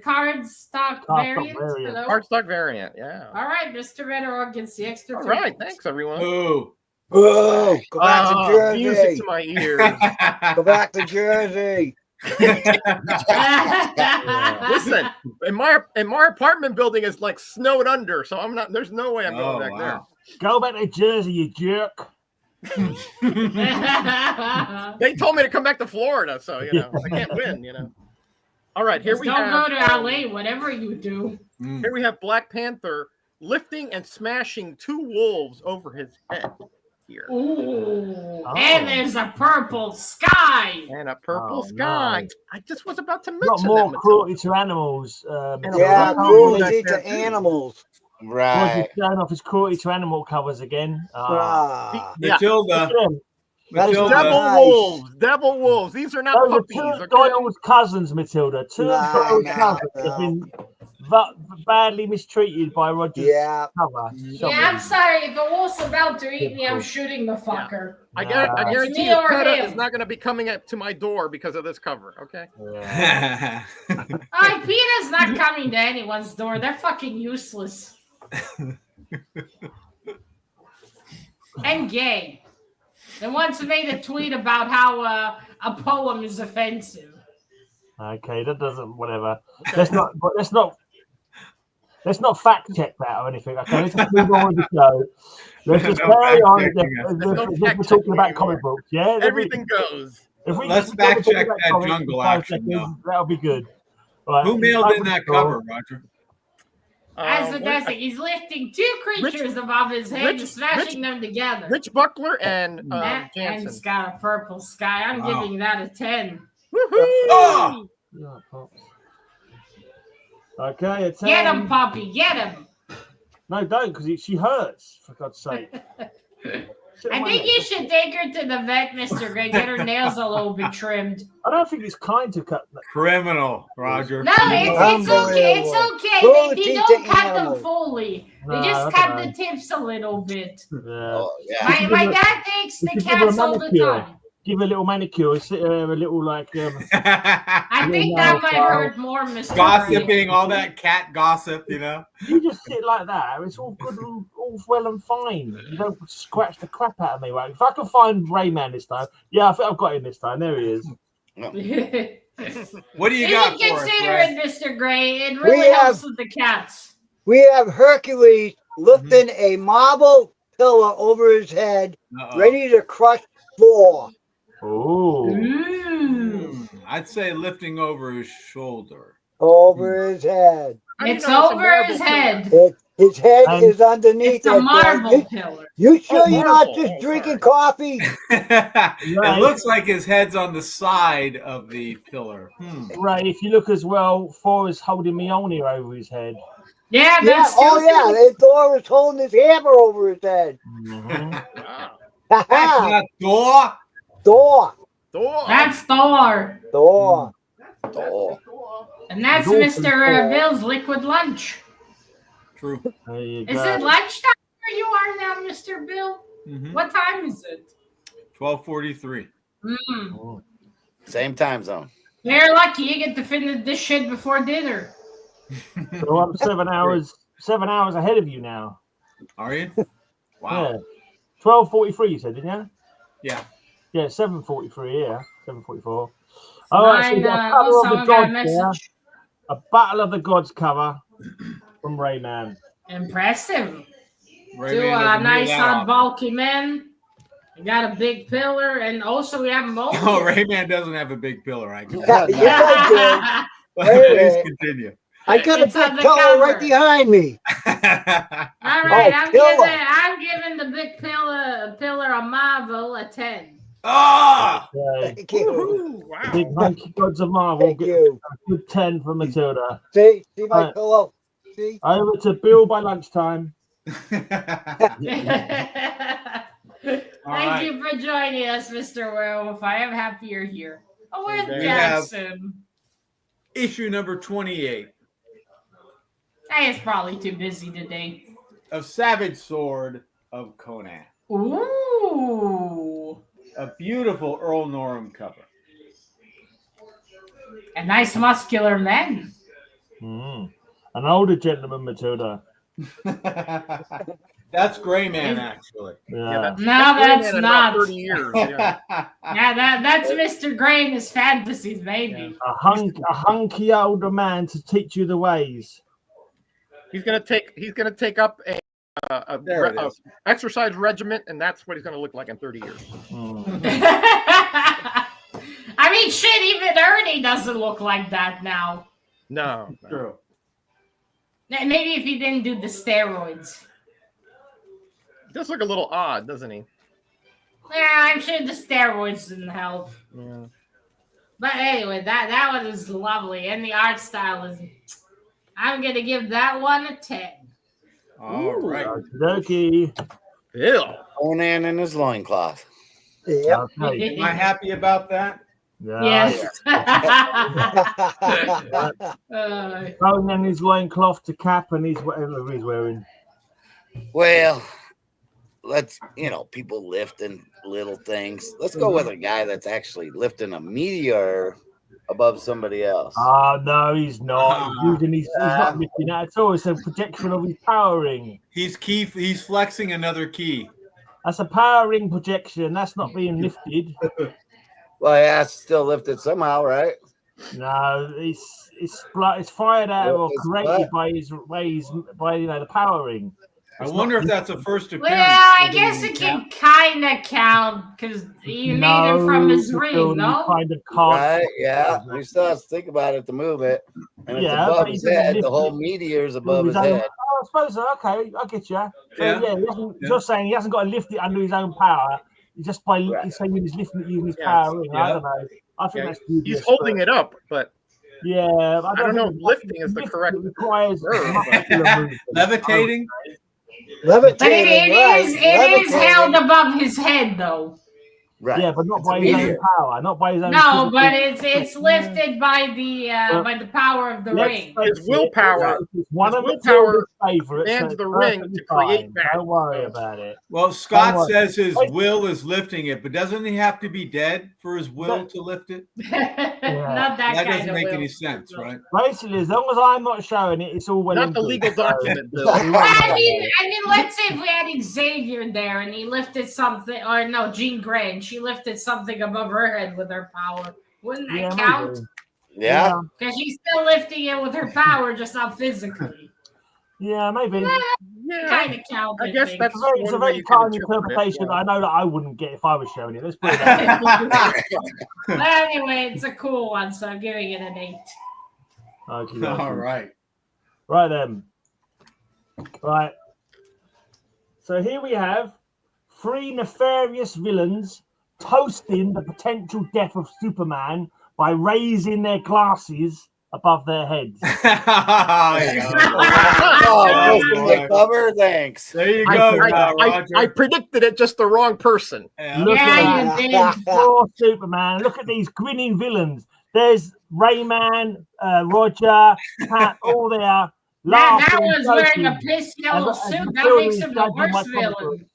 card stock variant. variant. Hello. Cardstock variant. Yeah. All right, Mr. Meadowrock gets the extra All 3. right. Thanks, everyone. Ooh. Whoa, go back to Music Jersey. to my ears. Go back to Jersey. Listen, in my apartment building is like snowed under, so I'm not. There's no way I'm going back there. Go back to Jersey, you jerk. They told me to come back to Florida, so I can't win. All right, here Just we don't have. go to LA, whatever you do. Here we have Black Panther lifting and smashing 2 wolves over his head. Here. Ooh, Oh. and there's a purple sky. And a purple Oh, sky. no. I just was about to Not mention more that. cruelty to animals. Yeah, Ooh, cruelty that's to animals. Right. Roger's showing off his cruelty to animal covers again. Ah, Yeah. Matilda. That is Matilda. Devil Nice. wolves. Devil wolves. These are not Those are puppies. 2 Okay? Doyle's cousins, Matilda. 2 No, of Doyle's no, cousins no. have been badly mistreated by Roger's yeah. cover. Yeah, I'm sorry. If a wolf's about to eat me, I'm shooting the fucker. I guarantee me you, or PETA him. is not going to be coming up to my door because of this cover. Okay. Yeah. PETA's not coming to anyone's door. They're fucking useless. And gay. They once made a tweet about how a poem is offensive. Okay, that doesn't. Whatever. Let's not fact check that or anything. Okay, let's just move on with the show. Let's just No carry on. fact-checking us. There's no We're fact-checking talking about anymore. comic books, yeah. Everything goes. If we Let's can fact talk check about that comics jungle for 5 action, seconds, that'll be good. All right, Who mailed in that cool. cover, Roger? As fantastic. He's lifting 2 creatures above his head and smashing them together. Rich Buckler and And Jansen. it's got a purple sky. I'm Wow. giving that a 10. Oh! Yeah, Pops. Okay, it's Get him, Poppy. Get him. No, don't, because she hurts. For God's sake. I think you should take her to the vet, Mr. Gray. Get her nails a little bit trimmed. I don't think it's kind to cut. Criminal, Roger. No, it's okay. It's okay. They don't cut them animals. fully. They No, just that's cut fine. the tips a little bit. Yeah. Oh, yeah. My dad takes the you should give her a cats all the manicure. time. Give her a little manicure. Sit her a little like. I think that might hurt more, Mr. Gray. Gossiping, all that cat gossip, You just sit like that. It's all good, and all well and fine. You don't scratch the crap out of me. Right? If I can find Rayman this time, yeah, I think I've got him this time. There he is. What do you You got should for us, consider Ray? it, Mr. Gray. It really helps with the cats. We have Hercules lifting a marble pillar over his head, Uh-oh. ready to crush Thor. Oh. I'd say lifting over his shoulder. Over his head. How do you It's know it's a over marble his pillar? head. His head And is underneath It's a it. marble pillar. You sure you're not marble. just Oh, drinking sorry. coffee? It looks like his head's on the side of the pillar. Right, if you look as well, Thor is holding Mjolnir over his head. Yeah, Yeah. that's Oh true. yeah. And Thor is holding his hammer over his head. Wow. That's not Thor. Thor. Thor. That's Thor. Thor. Oh. And that's Thor. Mr. Bill's liquid lunch. True. There you Is go. it lunchtime where you are now, Mr. Bill? Mhm. What time is it? 12:43. Mm. Same time zone. You're lucky you get to finish this shit before dinner. So I'm 7 hours ahead of you now. Are you? Wow. Yeah. 12:43 you said, didn't you? Yeah. Yeah, 7:43, yeah. 7:44. All right, so we got a Battle also of the got a Gods there. message. A Battle of the Gods cover from Rayman. Impressive. Rayman Two doesn't nice, hear that hot, often. bulky men. We got a big pillar, and also we have multi. Oh, Rayman doesn't have a big pillar. I guess. Yes, I Please continue. I got It's a on big the pillow cover. right behind me. All right, pillar. I'm giving the big pillar a Marvel a 10. Ah! Okay. Thank you. Woohoo, wow. Big hunky Gods of Marvel. Thank Get you. a good 10 from Matilda. See my Right. pillow. See? Over to Bill by lunchtime. Thank right. you for joining us, Mr. Werewolf. I am happy you're here. Oh, where's We have- Jackson? Issue number 28 I is probably too busy today. A savage sword of Conan. Ooh. A beautiful Earl Norham cover. A nice muscular man. An older gentleman, Matilda. That's Greyman, actually. Yeah. That's in not. about 30 years. Yeah. That's Mr. Gray and his fantasies, baby. A hunky older man to teach you the ways. He's gonna take up a exercise regiment, and that's what he's gonna look like in 30 years. I mean, shit, even Ernie doesn't look like that now. No. True. Maybe if he didn't do the steroids. He does look a little odd, doesn't he? Yeah, I'm sure the steroids didn't help. Yeah. But anyway, that one is lovely, and the art style is. I'm gonna give that one a 10. All right. Okey-dokey. Bill. Conan in his loincloth. Yep. Okay. Am I happy about that? Yeah. Yes. Throwing his loincloth to cap and his whatever he's wearing. Well, let's, people lifting little things. Let's go with a guy that's actually lifting a meteor above somebody else. No, he's not. He's not lifting that at all. It's a projection of his power ring. He's flexing another key. That's a power ring projection. That's not being lifted. Well, he has to still lift it somehow, right? No, it's fired out or created by the power ring. I wonder if that's a first appearance. Well, I guess it can kind of count because you made it from his ring, no? Kind of Right, yeah. He still has to think about it to move it. And it's above his head. The whole meteor's above his head. I suppose so. Okay, I get you. So, you're saying he hasn't got to lift it under his own power. Just he's saying he's lifting it using his power ring. I don't know. I think that's dubious. He's holding it up, but yeah, I don't know if lifting is the correct requires verb. Levitating. But it is held above his head, though. Right. Yeah, but not by his own power. Not by his own. No, but it's lifted by the power of the ring. His willpower. One of willpower favorites. demands the ring to create that. Don't worry about it. Well, Scott says his will is lifting it, but doesn't he have to be dead for his will to lift it? Not that kind doesn't of make will. any sense, right? Basically, as long as I'm not showing it, it's all well. Not the legal document, Bill. I mean, let's say if we had Xavier there and he lifted something, or no, Jean Grey, and she lifted something above her head with her power. Wouldn't that count? Yeah. Because she's still lifting it with her power, just not physically. Yeah, maybe. Yeah, kind of count. I guess that's it's a very kind interpretation. I know that I wouldn't get if I was showing it. Let's put it that way. But anyway, it's a cool one, so I'm giving it an 8. Okay. All right. Right then. Right. So here we have 3 nefarious villains toasting the potential death of Superman by raising their glasses above their heads. Cover, thanks. There you go, Roger. I predicted it, just the wrong person. Look at that. Poor Superman. Look at these grinning villains. There's Rayman, Roger, Pat, all there. That one's wearing a piss yellow suit. That makes him the worst villain.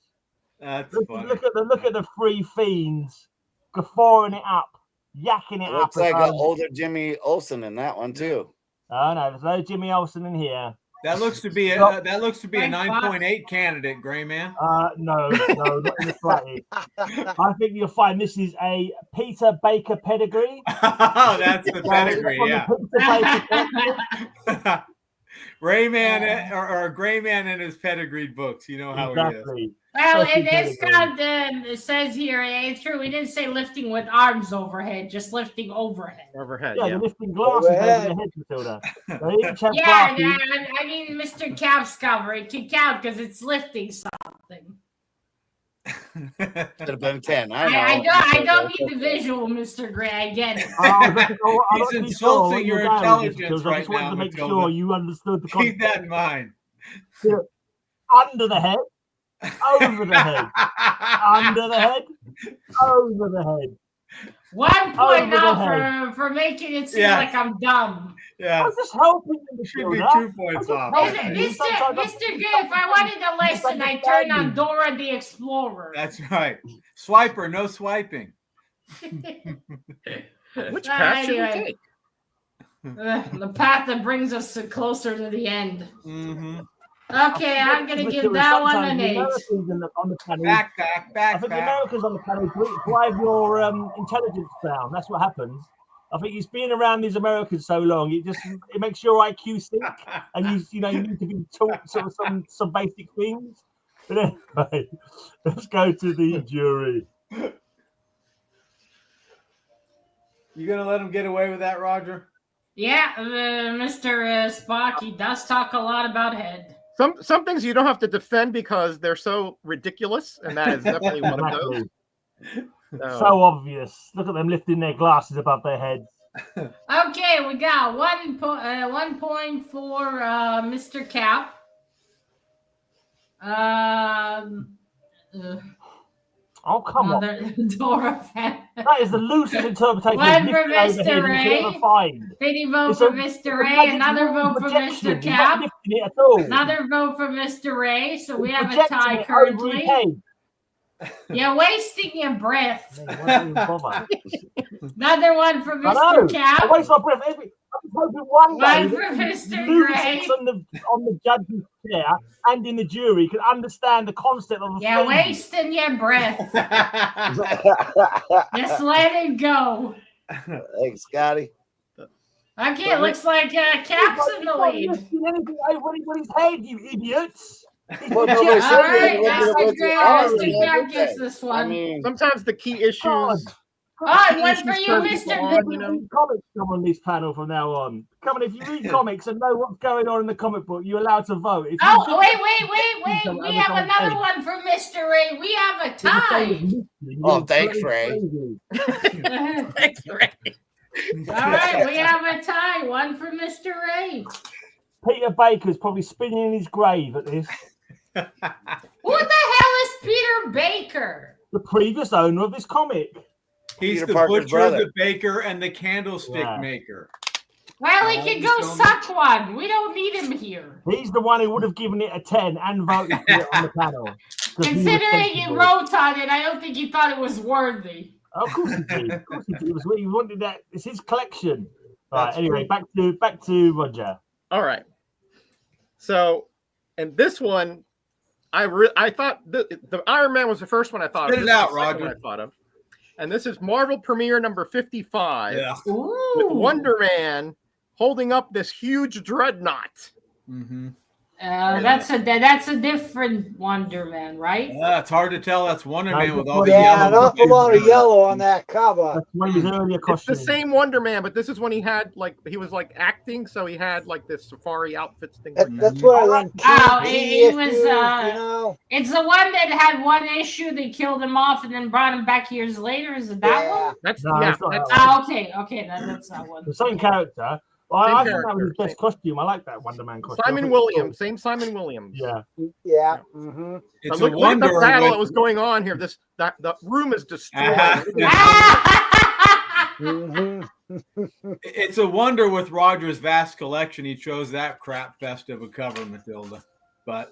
That's funny. Look at the 3 fiends guffawing it up, yakking it Looks up. like an older Jimmy Olsen in that one too. Oh no, there's no Jimmy Olsen in here. That looks to be a 9.8 candidate, Greyman. No, not in the slightest. I think you'll find this is a Peter Baker pedigree. Oh, that's the pedigree, yeah. Rayman or Greyman in his pedigreed books. You know how he is. Well, it says here, it's true. We didn't say lifting with arms overhead, just lifting overhead. Overhead, yeah. They're lifting glasses over their head, Matilda. I mean, Mr. Cap's cover, it can count because it's lifting something. Should have been 10. I don't need the visual, Mr. Gray. I get it. He's insulting your intelligence right now. I just wanted to make sure you understood the concept. Keep that in mind. Under the head, over the head, under the head, over the head. 1 point out for making it seem like I'm dumb. Yeah. I'm just helping you. Should be Matilda. 2 points off. Mr. G, if I wanted to listen, I turn on Dora the Explorer. That's right. Swiper, no swiping. Which path should we take? The path that brings us closer to the end. Mm-hmm. Okay, I'm going to give that one an 8. Back. I think the Americans on the panel drive your intelligence down. That's what happens. I think it's being around these Americans so long, it makes your IQ sink, and you need to be taught sort of some basic things. But anyway, let's go to the jury. You gonna let him get away with that, Roger? Yeah, Mr. Spock, he does talk a lot about head. Some things you don't have to defend because they're so ridiculous, and that is definitely one of those. So obvious. Look at them lifting their glasses above their heads. Okay, we got 1 point for Mr. Cap. Oh, come on. Dora fan. That is the loosest interpretation One of for lifting Mr. overhead you could ever find. 50 vote It's for a- Mr. Ray. Another vote for Projection. Mr. You're not Cap. lifting it at all. Another vote for Mr. Ray. So we have a Projecting tie it over his currently. head. You're wasting your breath. Why don't you bother? Another one for I Mr. know. I Cap. waste my breath. I'm hoping one day One for that Mr. who Gray. sits on the judge's chair and in the jury can understand the concept of a You're flame. wasting your breath. Just let it go. Thanks, Scotty. Okay, it looks like Cap's in the lead. Lifting anything over his head, you idiots. Well, nobody All said right, they were Mr. with Gray, the arm, Mr. did Cap they? gets this I one. mean, Sometimes the key issues. God. Oh, one for you, turn Mr. people Gray. on, you know? Read comics come on this panel from now on. Come on, if you read comics and know what's going on in the comic book, you're allowed to vote. If you Oh, think- wait. We have another one for Mr. Ray. We have a tie. Oh, thanks, Ray. Thanks, Ray. All right, we have a tie. One for Mr. Ray. Peter Baker's probably spinning in his grave at this. Who the hell is Peter Baker? The previous owner of this comic. He's Peter the Parker's butcher, brother. the baker, and the candlestick maker. Well, he can go suck one. We don't need him here. He's the one who would have given it a 10 and voted for it on the panel. 'Cause he was Considering he sensible. wrote on it, I don't think he thought it was worthy. Of course he did. Of course he did. He wanted that. It's his collection. Right. That's Anyway, back to Roger. All right. So, and this one, I thought the Iron Man was the first one I thought Spit of. it This out, is the second Roger. one I thought of. And this is Marvel Premiere number 55 Yeah. with Wonder Man holding up this huge dreadnought. Mm-hmm. That's a different Wonder Man, right? Yeah, it's hard to tell. That's Wonder Man with all the Yeah, an yellow. awful lot of yellow on that cover. That's one of his earlier It's costumes. the same Wonder Man, but this is when he had he was acting, so he had this safari outfits thing. That's what I learned. Oh, TV it was, issues, you know. It's the one that had one issue, they killed him off and then brought him back years later. Is it that one? That's No, yeah. it's not That's, that Okay, that's that one. The same character. Well, Same I think that was his character, best costume. I like that Wonder Man costume. Simon Williams, same Simon Williams. Yeah. Yeah. Mm-hmm. It's Look a at wonder. the battle with- that was going on here. The room is destroyed. Mm-hmm. It's a wonder with Roger's vast collection. He chose that crap fest of a cover, Matilda. But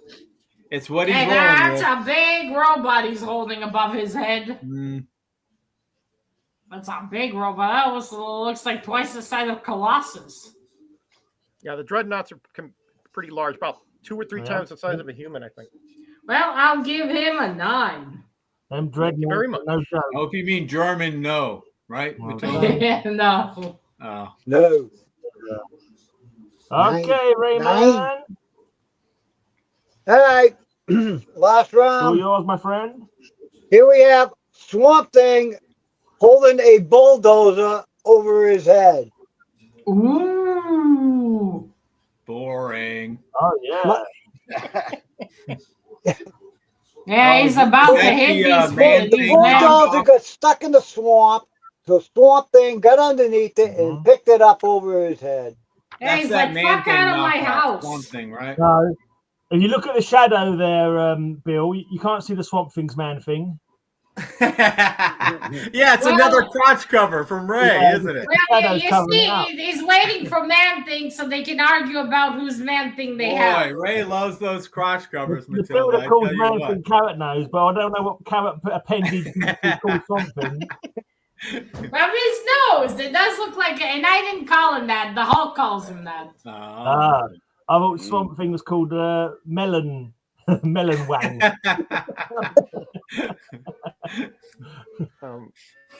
it's what he's Hey, rolling that's with. a big robot he's holding above his head. Mm. That's a big robot. That looks like twice the size of Colossus. Yeah, the dreadnoughts are pretty large, about 2 or 3 Yeah. times the size of a human, I think. Well, I'll give him a 9. Them Thank you very much. no joke. I hope you mean German, no. Right, Okay. Matilda? No. Oh. No. Okay, Rayman. Nine. All right. Last All round. yours, my friend. Here we have Swamp Thing holding a bulldozer over his head. Ooh. Boring. Oh, yeah. Yeah, he's about to that's hit the, these man these thing. men. Bulldozer got stuck in the swamp. So Swamp Thing got underneath it and picked it up over his head. Yeah, That's he's that like, man fuck thing out of my knockoff. house. One thing, right? No. If you look at the shadow there, Bill, you can't see the Swamp Thing's man thing. Yeah, it's Well- another crotch cover from Ray, Yeah, isn't it? Well, Shadow's you covering see, it up. he's waiting for Man Thing so they can argue about whose Man Thing they Boy, have. Ray loves those crotch covers, Matilda. Matilda I calls tell you man what. thing carrot nose, but I don't know what carrot appendage is called something. Well, his nose, it does look like, and I didn't call him that. The Hulk calls him that. I thought Swamp Thing was called melon wang.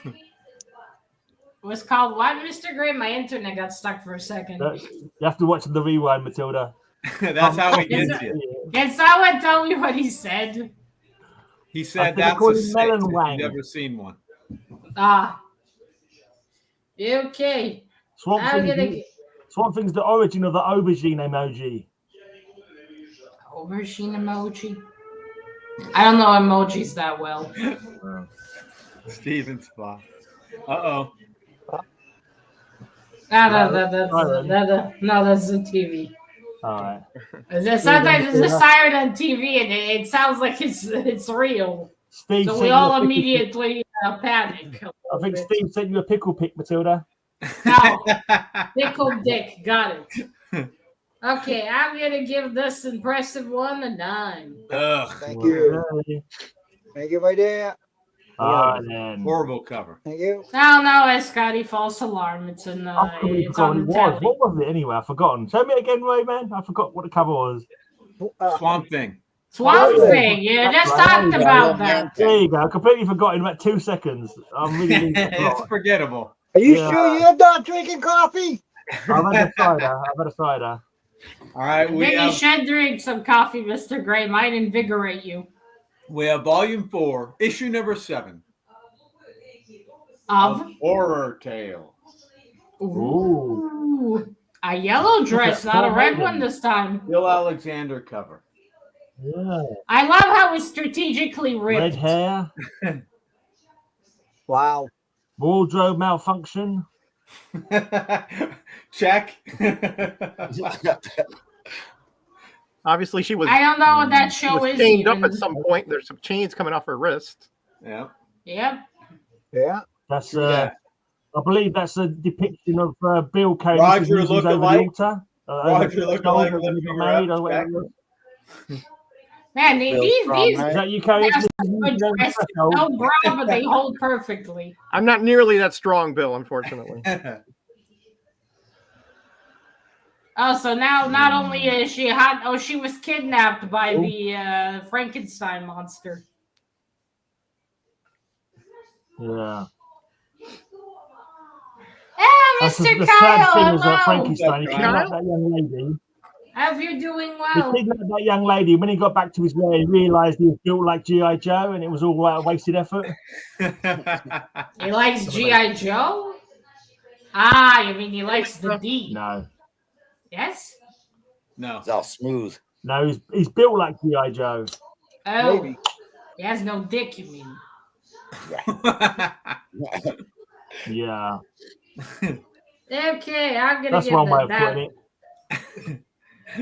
It was called what, Mr. Gray? My internet got stuck for a second. You have to watch the rewind, Matilda. That's how he gets you. Can someone tell me what he said? He I said think that's they call a him six. melon If you've wang. never seen one. Ah. Okay. Swamp I'm gonna Thing's, Swamp Thing's the origin of the aubergine emoji. Aubergine emoji. I don't know emojis that well. Steven spot. Uh-oh. No, that's the TV. All right. Sometimes it's a siren on TV and it sounds like it's real. Steve So sent we you all a pickle immediately panic. pic. I think Steve sent you a pickle pic, Matilda. No, pickle dick, got it. Okay, I'm gonna give this impressive one a 9. Ugh. Thank you. Thank you, my dear. Horrible cover. Thank you. No, Scotty, false alarm. It's an I completely it's forgot on what the it was. telly. What was it anyway? I've forgotten. Show me again, Rayman. I forgot what the cover was. Swamp Thing. Swamp Oh, Thing. Yeah, just right. talked Yeah, about that. There you go. I completely forgot in about 2 seconds. I'm really losing the It's plot. forgettable. Are you Yeah. sure you're not drinking coffee? I've had a cider. All right, I think you should drink some coffee, Mr. Gray. Might invigorate you. We have volume 4, issue number 7 Of Horror Tale. Ooh. A yellow dress, not a red one this time. Bill Alexander cover. Yeah. I love how it's strategically Red ripped. hair. Wow. Wardrobe malfunction. Check. Obviously, she was. I don't know what that She show was is. chained up even. at some point. There's some chains coming off her wrist. Yeah. Yep. Yeah. That's True that. I believe that's a depiction of Bill carrying Roger his knees over the lookalike. altar. Roger lookalike, when lift he got her married up, or whatever. check. Man, Bill these Strong, Is right? that you carrying That's his knees good over the dresses. threshold? No bra, but they hold perfectly. I'm not nearly that strong, Bill, unfortunately. Oh, so now not only is she hot, she was kidnapped by the Frankenstein monster. Yeah. Mr. The Kyle, sad thing is that hello. Frankenstein, he kidnapped Kyle? that young lady. Hope you're doing He well. kidnapped that young lady. When he got back to his lair, he realised he was built like G.I. Joe and it was all wasted effort. He likes G.I. Joe? Ah, you mean he likes the D? No. Yes? No. It's all smooth. No, he's built like G.I. Joe. Oh, Maybe. he has no dick, you mean? Yeah. Okay, I'm gonna That's give one way of that. putting it.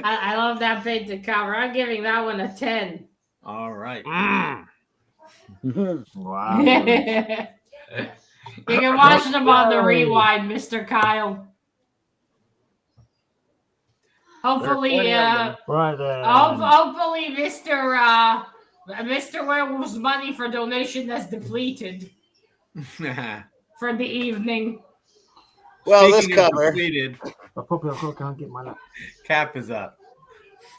I love that painted cover. I'm giving that one a 10. All right. Wow. You can watch them on the rewind, Mr. Kyle. Hopefully, Right there. hopefully, Mr. Werewolf's money for donation has depleted for the evening. Well, this Speaking of cover, depleted, I can't get my lap. Cap is up.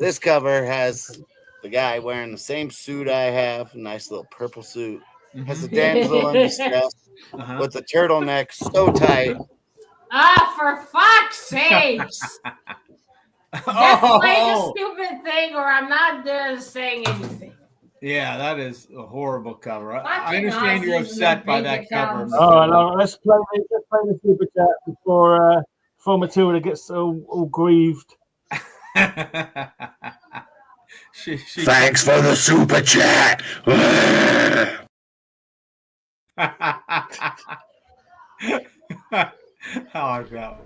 this cover has the guy wearing the same suit I have, a nice little purple suit. Has a damsel in distress Uh-huh. with the turtleneck so tight. Ah, for fuck's sakes! Just play the stupid thing, or I'm not saying anything. Yeah, that is a horrible cover. I Fucking understand you're Aussies upset with by big that cover. accounts. Oh, no, let's play the super chat before Matilda gets all grieved. she Thanks for the super chat. How I felt.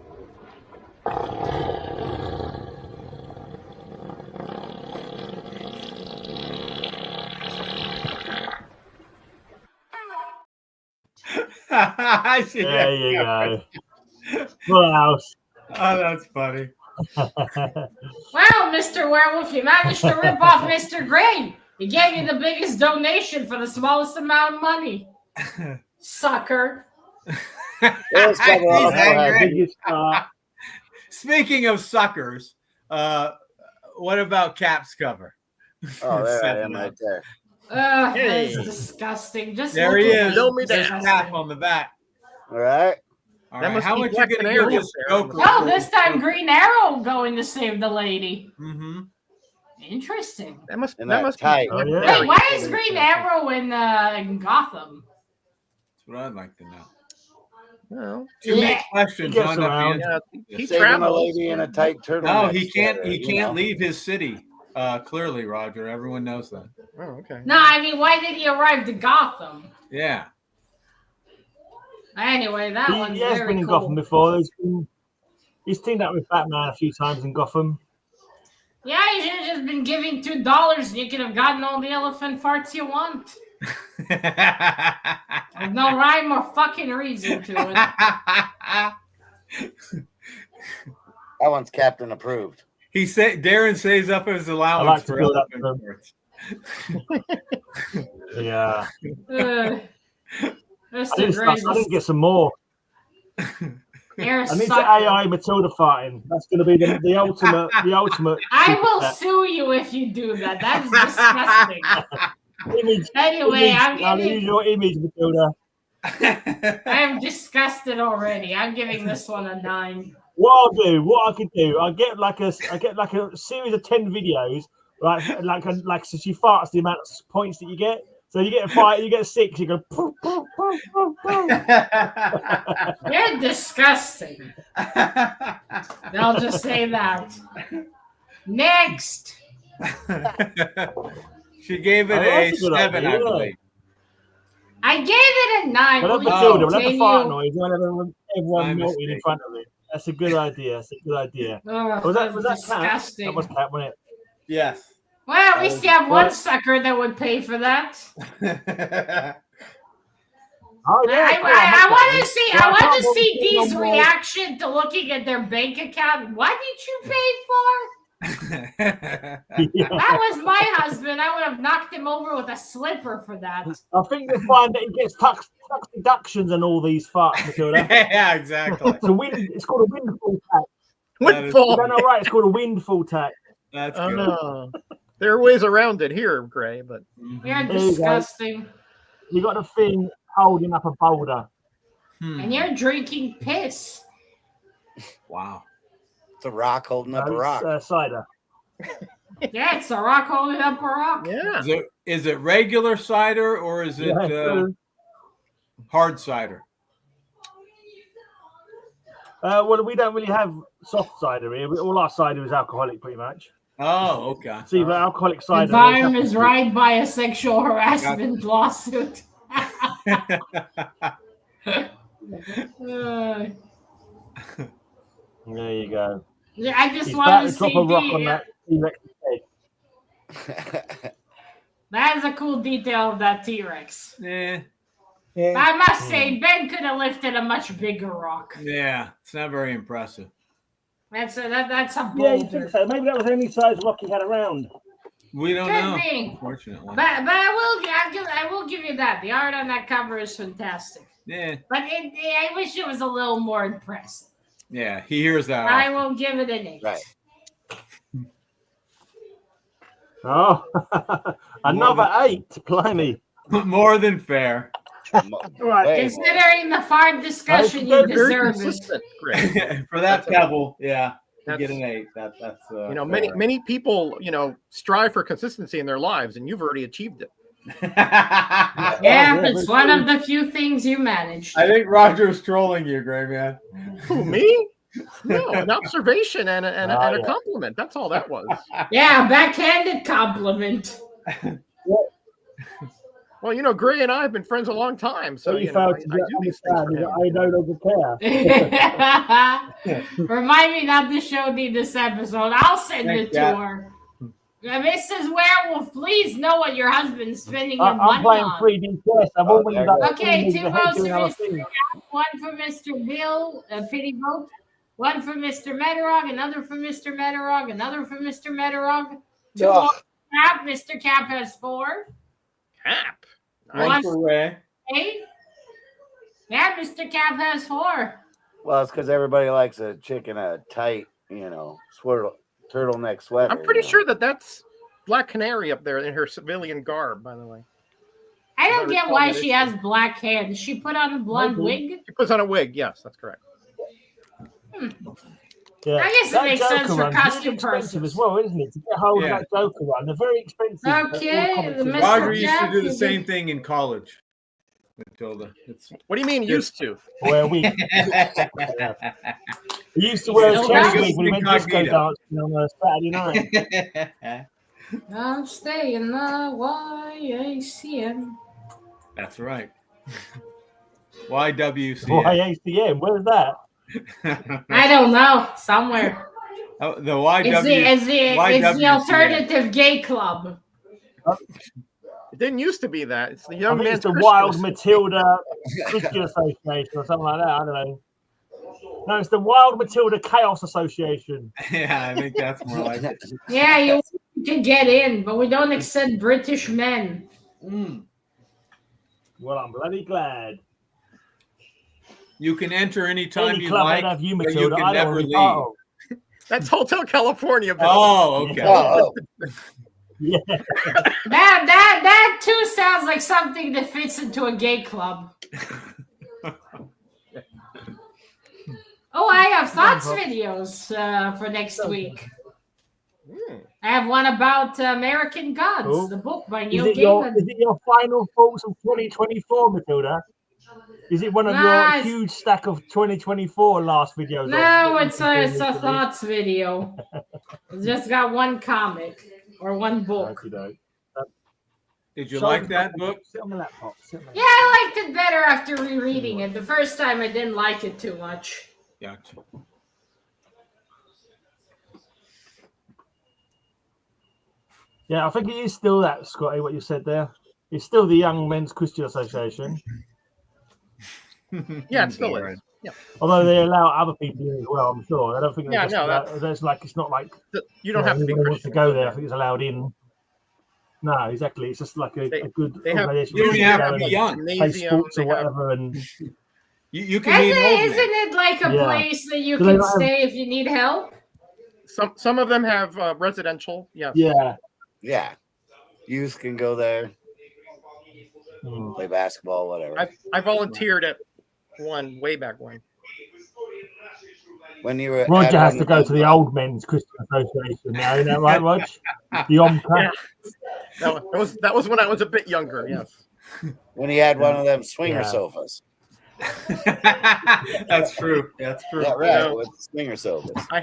There you go. Full house. Oh, that's funny. Well, Mr. Werewolf, you managed to rip off Mr. Gray. He gave you the biggest donation for the smallest amount of money. Sucker. Let's cover He's also angry. has Speaking of suckers, what about Cap's cover? Oh, there I am right there. Hey. That's disgusting. Just There look he at is. Show me There's that. Cap on the back. All right. All That right. must How be much you Black gonna Canary give up this there. Joker? Oh, this time Green Arrow going to save the lady. Mm-hmm. Interesting. That must And that that must tight. be Black Oh, yeah. Canary. Wait, why is Green Arrow in Gotham? That's what I'd like to know. Well, Too many Yeah. questions, He gets not enough around. answers. yeah, he Saving a travels. lady in a tight turtleneck. No, he can't. sweater, He you can't know. leave his city. Clearly, Roger. Everyone knows that. Oh, okay. No, I mean, why did he arrive to Gotham? Yeah. Anyway, that one's He has very been in cool. Gotham before. He's teamed up with Batman a few times in Gotham. Yeah, you should have just been giving $2 and you could have gotten all the elephant farts you want. There's no rhyme or fucking reason to it. That one's Captain approved. He said Darren saves up his I allowance like to for build up elephant them. farts. Yeah. That's I the need to greatest. get some more. You're a I need to sucker. AI Matilda farting. That's going to be the ultimate. The ultimate. I will set. sue you if you do that. That's disgusting. Image. Anyway, I'll use your image, Matilda. I am disgusted already. I'm giving this one a 9. What I could do, I get like a series of 10 videos, like so she farts the amount of points that you get. So you get a 5, you get a 6, you go. Poof, poof, poof, poof, poof. You're disgusting. I'll just say that. Next. She gave it Oh, a that's a good 7, idea, I yeah. believe. I gave it a 9. But Will at you Matilda, we'll have the continue? fart noise. We'll have everyone My melting in mistake. front of it. That's a good idea. That's a good idea. Ugh, Was that Cat? disgusting. That was Cat, wasn't Yes. Well, at least you have one What? sucker that would pay for that. it? Oh yeah. I cool, want to that see. one. I want can't to see believe Dee's no more. reaction to looking at their bank account. What did you pay for? Yeah. That was my husband. I would have knocked him over with a slipper for that. I think you'll find that he gets tax deductions and all these farts, Matilda. Yeah, exactly. It's called a windfall tax. That is- You Windfall. don't know, right? It's called a windfall tax. That's Oh good. no. There are ways around it here, Gray, but You're There you go. disgusting. You got the thing holding up a boulder. And you're drinking piss. Wow. It's a rock holding up a No, rock. it's cider. Yeah, it's a rock holding up a rock. yeah. Is it regular cider or is it Yeah, true. hard cider? Well, we don't really have soft cider here. All our cider is alcoholic, pretty much. Oh, okay. It's either alcoholic cider. or Environment it's is apple right by a sexual harassment lawsuit. juice. There you go. Yeah, I just He's wanted about to to drop see a rock D. on that T-Rex head. That is a cool detail of that T-Rex. Yeah. I must say, Ben could have lifted a much bigger rock. Yeah. It's not very impressive. That's a Yeah, you boulder. think so? Maybe that was the only size rock he had around. We don't Could know. be. Unfortunately. But I will give you that. The art on that cover is fantastic. Yeah. But I wish it was a little more impressive. Yeah. He hears that. I often. will give it an 8. Right. Oh, another 8. Blimey. More than fair. Right. Hey, Considering the fart discussion, Very you Very deserve it. consistent, Gray. For that pebble, yeah. You That's- get an 8. That's You know, many people, strive for consistency in their lives, and you've already achieved it. Yeah, Yeah, it's very one true. of the few things you managed. I think Roger's trolling you, Gray Man. Who, me? No, an observation and a yeah. compliment. That's all that was. Yeah, backhanded compliment. Well, Gray and I have been friends a long time, so you I failed do to these things for understand him. that I no longer care. Remind me not to show Dee this episode. I'll send Thanks, it to Kat. her. Mrs. Werewolf, please know what your husband's spending your I'm money playing on. 3D chess. I'm always there like, Okay, 2 votes for doing other Mr. things. One for Mr. Bill, a pity vote. One for Mr. Metarog, another for Mr. Metarog, another for Mr. Metarog. 2 Ugh. more for Cap. Mr. Cap has 4. Cap. One for Ray. 8. Yeah, Mr. Cap has 4. Well, it's because everybody likes a chick in a tight, turtleneck sweater. I'm pretty sure that's Black Canary up there in her civilian garb, by the way. I don't I get recall why that she has black hair. Does she put on a blonde wig? She puts on a wig. Yes, that's correct. Yeah. I guess it That makes Joker sense for run, costume it's expensive purposes. as well, isn't it? To get hold of that Joker run, they're very expensive. Okay, the Mr. Roger used to Jack, do the you same thing in college. Matilda. What do you mean used to? Wear a wig. He used to wear a chest wig when he went disco dancing on a Saturday night. I'm staying in the Y.M.C.A. That's right. YWCA. Y.M.C.A. Where's that? I don't know. Somewhere. Oh, the YW. It's the alternative gay club. It didn't used to be that. It's the I Young think Man's it's the Christian Wild Association. Matilda Christian Association or something like that. I don't know. No, it's the Wild Matilda Chaos Association. Yeah, I think that's more like it. Yeah, you can get in, but we don't accept British men. Well, I'm bloody glad. You can enter anytime Any you club like, that have you, but you Matilda, can I don't never want to leave. be part of. That's Hotel California. Bill. Oh, okay. Oh, Yeah. That too sounds like something that fits into a gay club. Oh, I have thoughts videos for next week. I have one about American Gods, Cool. the book by Is Neil it Gaiman. your final thoughts of 2024, Matilda? Is it one of your huge stack of 2024 last videos? No, it's a thoughts video. It's just got one comic or one book. Did you like that book? Sit on the laptop. Yeah, I liked it better after rereading it. The first time I didn't like it too much. Gotcha. Yeah, I think it is still that, Scotty, what you said there. It's still the Young Men's Christian Association. Yeah, it still is. Yeah. Although they allow other people in as well, I'm sure. I don't think Yeah, it's not like you don't have to be anyone wants Christian to go there. I think it's allowed in. No, exactly. It's just like a good organization. You don't even have to be young. Play sports or whatever, and you can be an old man. Isn't it like a place that you Do they can not stay if you need help? Some of them have residential. Yes. Yeah. Yeah. Youth can go there, play basketball, whatever. I volunteered at one way back when. When you were Roger has to go to the Old Men's Christian Association now, isn't that right, Rog? The Y.M.C.A. That was when I was a bit younger, yes. When he had one of them swinger sofas. That's true. That's true. Yeah, right. With the swinger sofas. I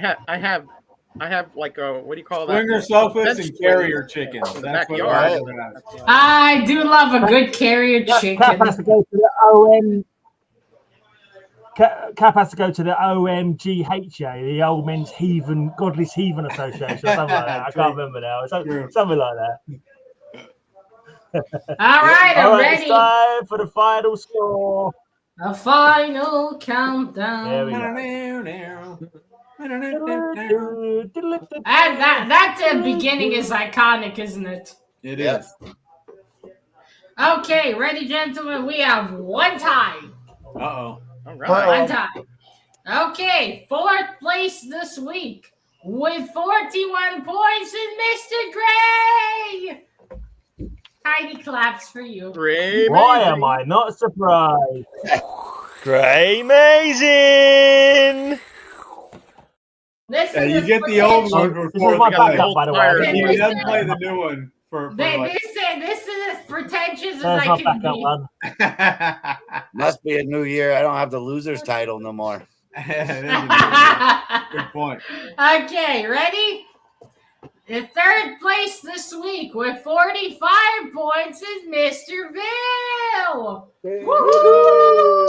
have like a, what do you call that? Swinger sofas Bench and carrier chickens. in the That's what backyard. I do love a good carrier chicken. Cap has to go to the OM. Cap has to go to the OMGHA, the Old Men's Godless Heathen Association, or something like that. I can't remember now. Something like that. All right, I'm ready. It's time for the final score. A final countdown. There we go. That beginning is iconic, isn't it? It is. Okay, ready, gentlemen? We have one tie. Uh-oh. All right. One tie. Okay, fourth place this week with 41 points is Mr. Gray. Tiny claps for you. Gray Why am I not surprised? Gray amazing. You get the old one for This is my backup, by the way. He doesn't play the new one for like... This is as pretentious as There's I my can backup be. one. Must be a new year. I don't have the loser's title no more. Good point. Okay, ready? In third place this week with 45 points is Mr. Bill. Woohoo!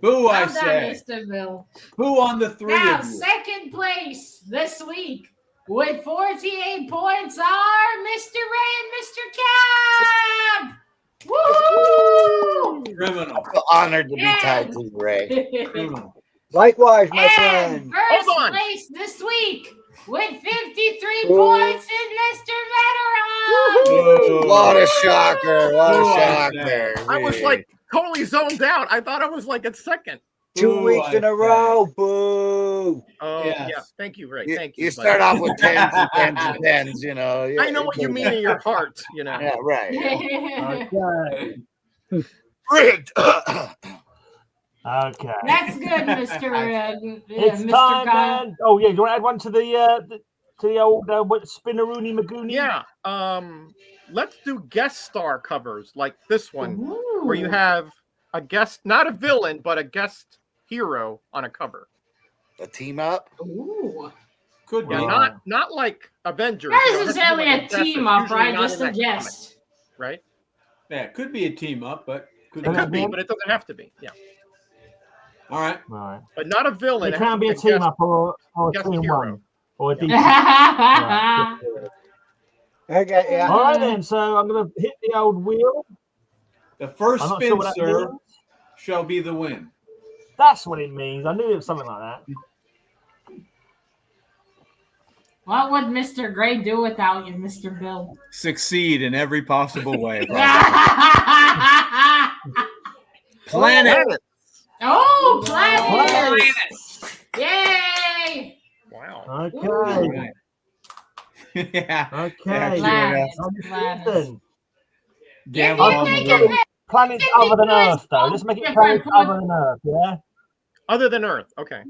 Boo, I Well done, say. Mr. Bill. Boo on the three Now, of you. second place this week with 48 points are Mr. Ray and Mr. Cap. Woo! Criminal. I feel honored to be tied to you, Ray. Criminal. Likewise, my And friend. first Hold on. place this week with 53 Ooh. points in Mr. Veteran. What a shocker. What a Who was shocker. I was like totally zoned out. I thought I was like at second. 2 weeks in a row. Boo. Oh, Yes. yeah. Thank you, Ray. You, Thank you. you buddy. start off with tens and tens and tens, you know. I know what you mean in your heart, you know. Yeah, right. Okay. Rigged. Okay. That's good, Mr. It's Mr. time, Kaak. man. Oh yeah, do you want to add one to the old what, Spinneroony Magoonie? Yeah. Let's do guest star covers like this one, where you Ooh. have a guest, not a villain, but a guest hero on a cover. A team up. Ooh. Could be. Yeah, not like Avengers. Not you know, it has to be necessarily like a guest team that's up, usually right? not Just in a that comic, guest. right? Yeah, it could be a team up, but It could be, but it doesn't have to be. Yeah, all right. Right. but not a villain. It can be a has to team guest- up or a guest team hero. one or a decent. Okay, yeah. All right then. So I'm gonna hit the old wheel. The first I'm not spin, sure what that sir, means. shall be the win. That's what it means. I knew it was something like that. What would Mr. Gray do without you, Mr. Bill? Succeed in every possible way. Planet. Oh, planets! Yay! Wow. Okay. Right. Yeah. Okay. Planets, So, planets. listen, Gamble you on think the of road. it, planets Can other be than nice, Earth, though. Let's make it different planets one. other than Earth. Yeah. Other than Earth. Okay.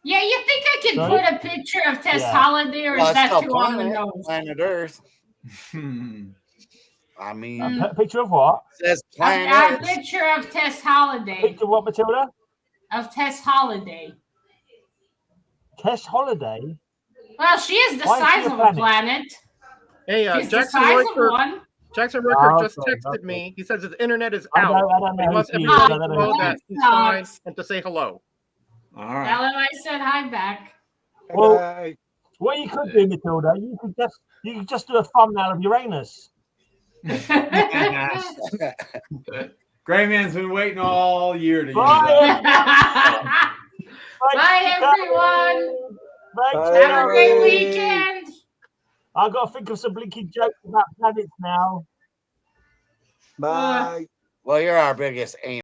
yeah, you think I can Sorry? put a picture of Tess Yeah. Holiday, or Well, is it's that still too on the planet, nose? planet Earth. Hmm. I mean, A picture of what? it says A planet. picture of Tess Holiday. Picture of what, Matilda? Of Tess Holiday. Tess Holiday. Well, she is the Why is she size a of a planet? planet. Hey, She's the Jackson size of Riker. one. Jackson Ricker Oh, just okay, texted okay. me. He says his internet is I out. don't He know wants who she is. everybody I to don't know know. that That he's fine sucks. and to say hello. All Tell right. him I said hi back. Well, Okay. what you could do, Matilda, you could just do a thumbnail of Uranus. Gray Man's been waiting all year to use Bye, that. Bye, everyone. Thanks, Bye. Have a great Gary. weekend. I've got to think of some blinking jokes about planets now. Bye. Well, you're our biggest aim.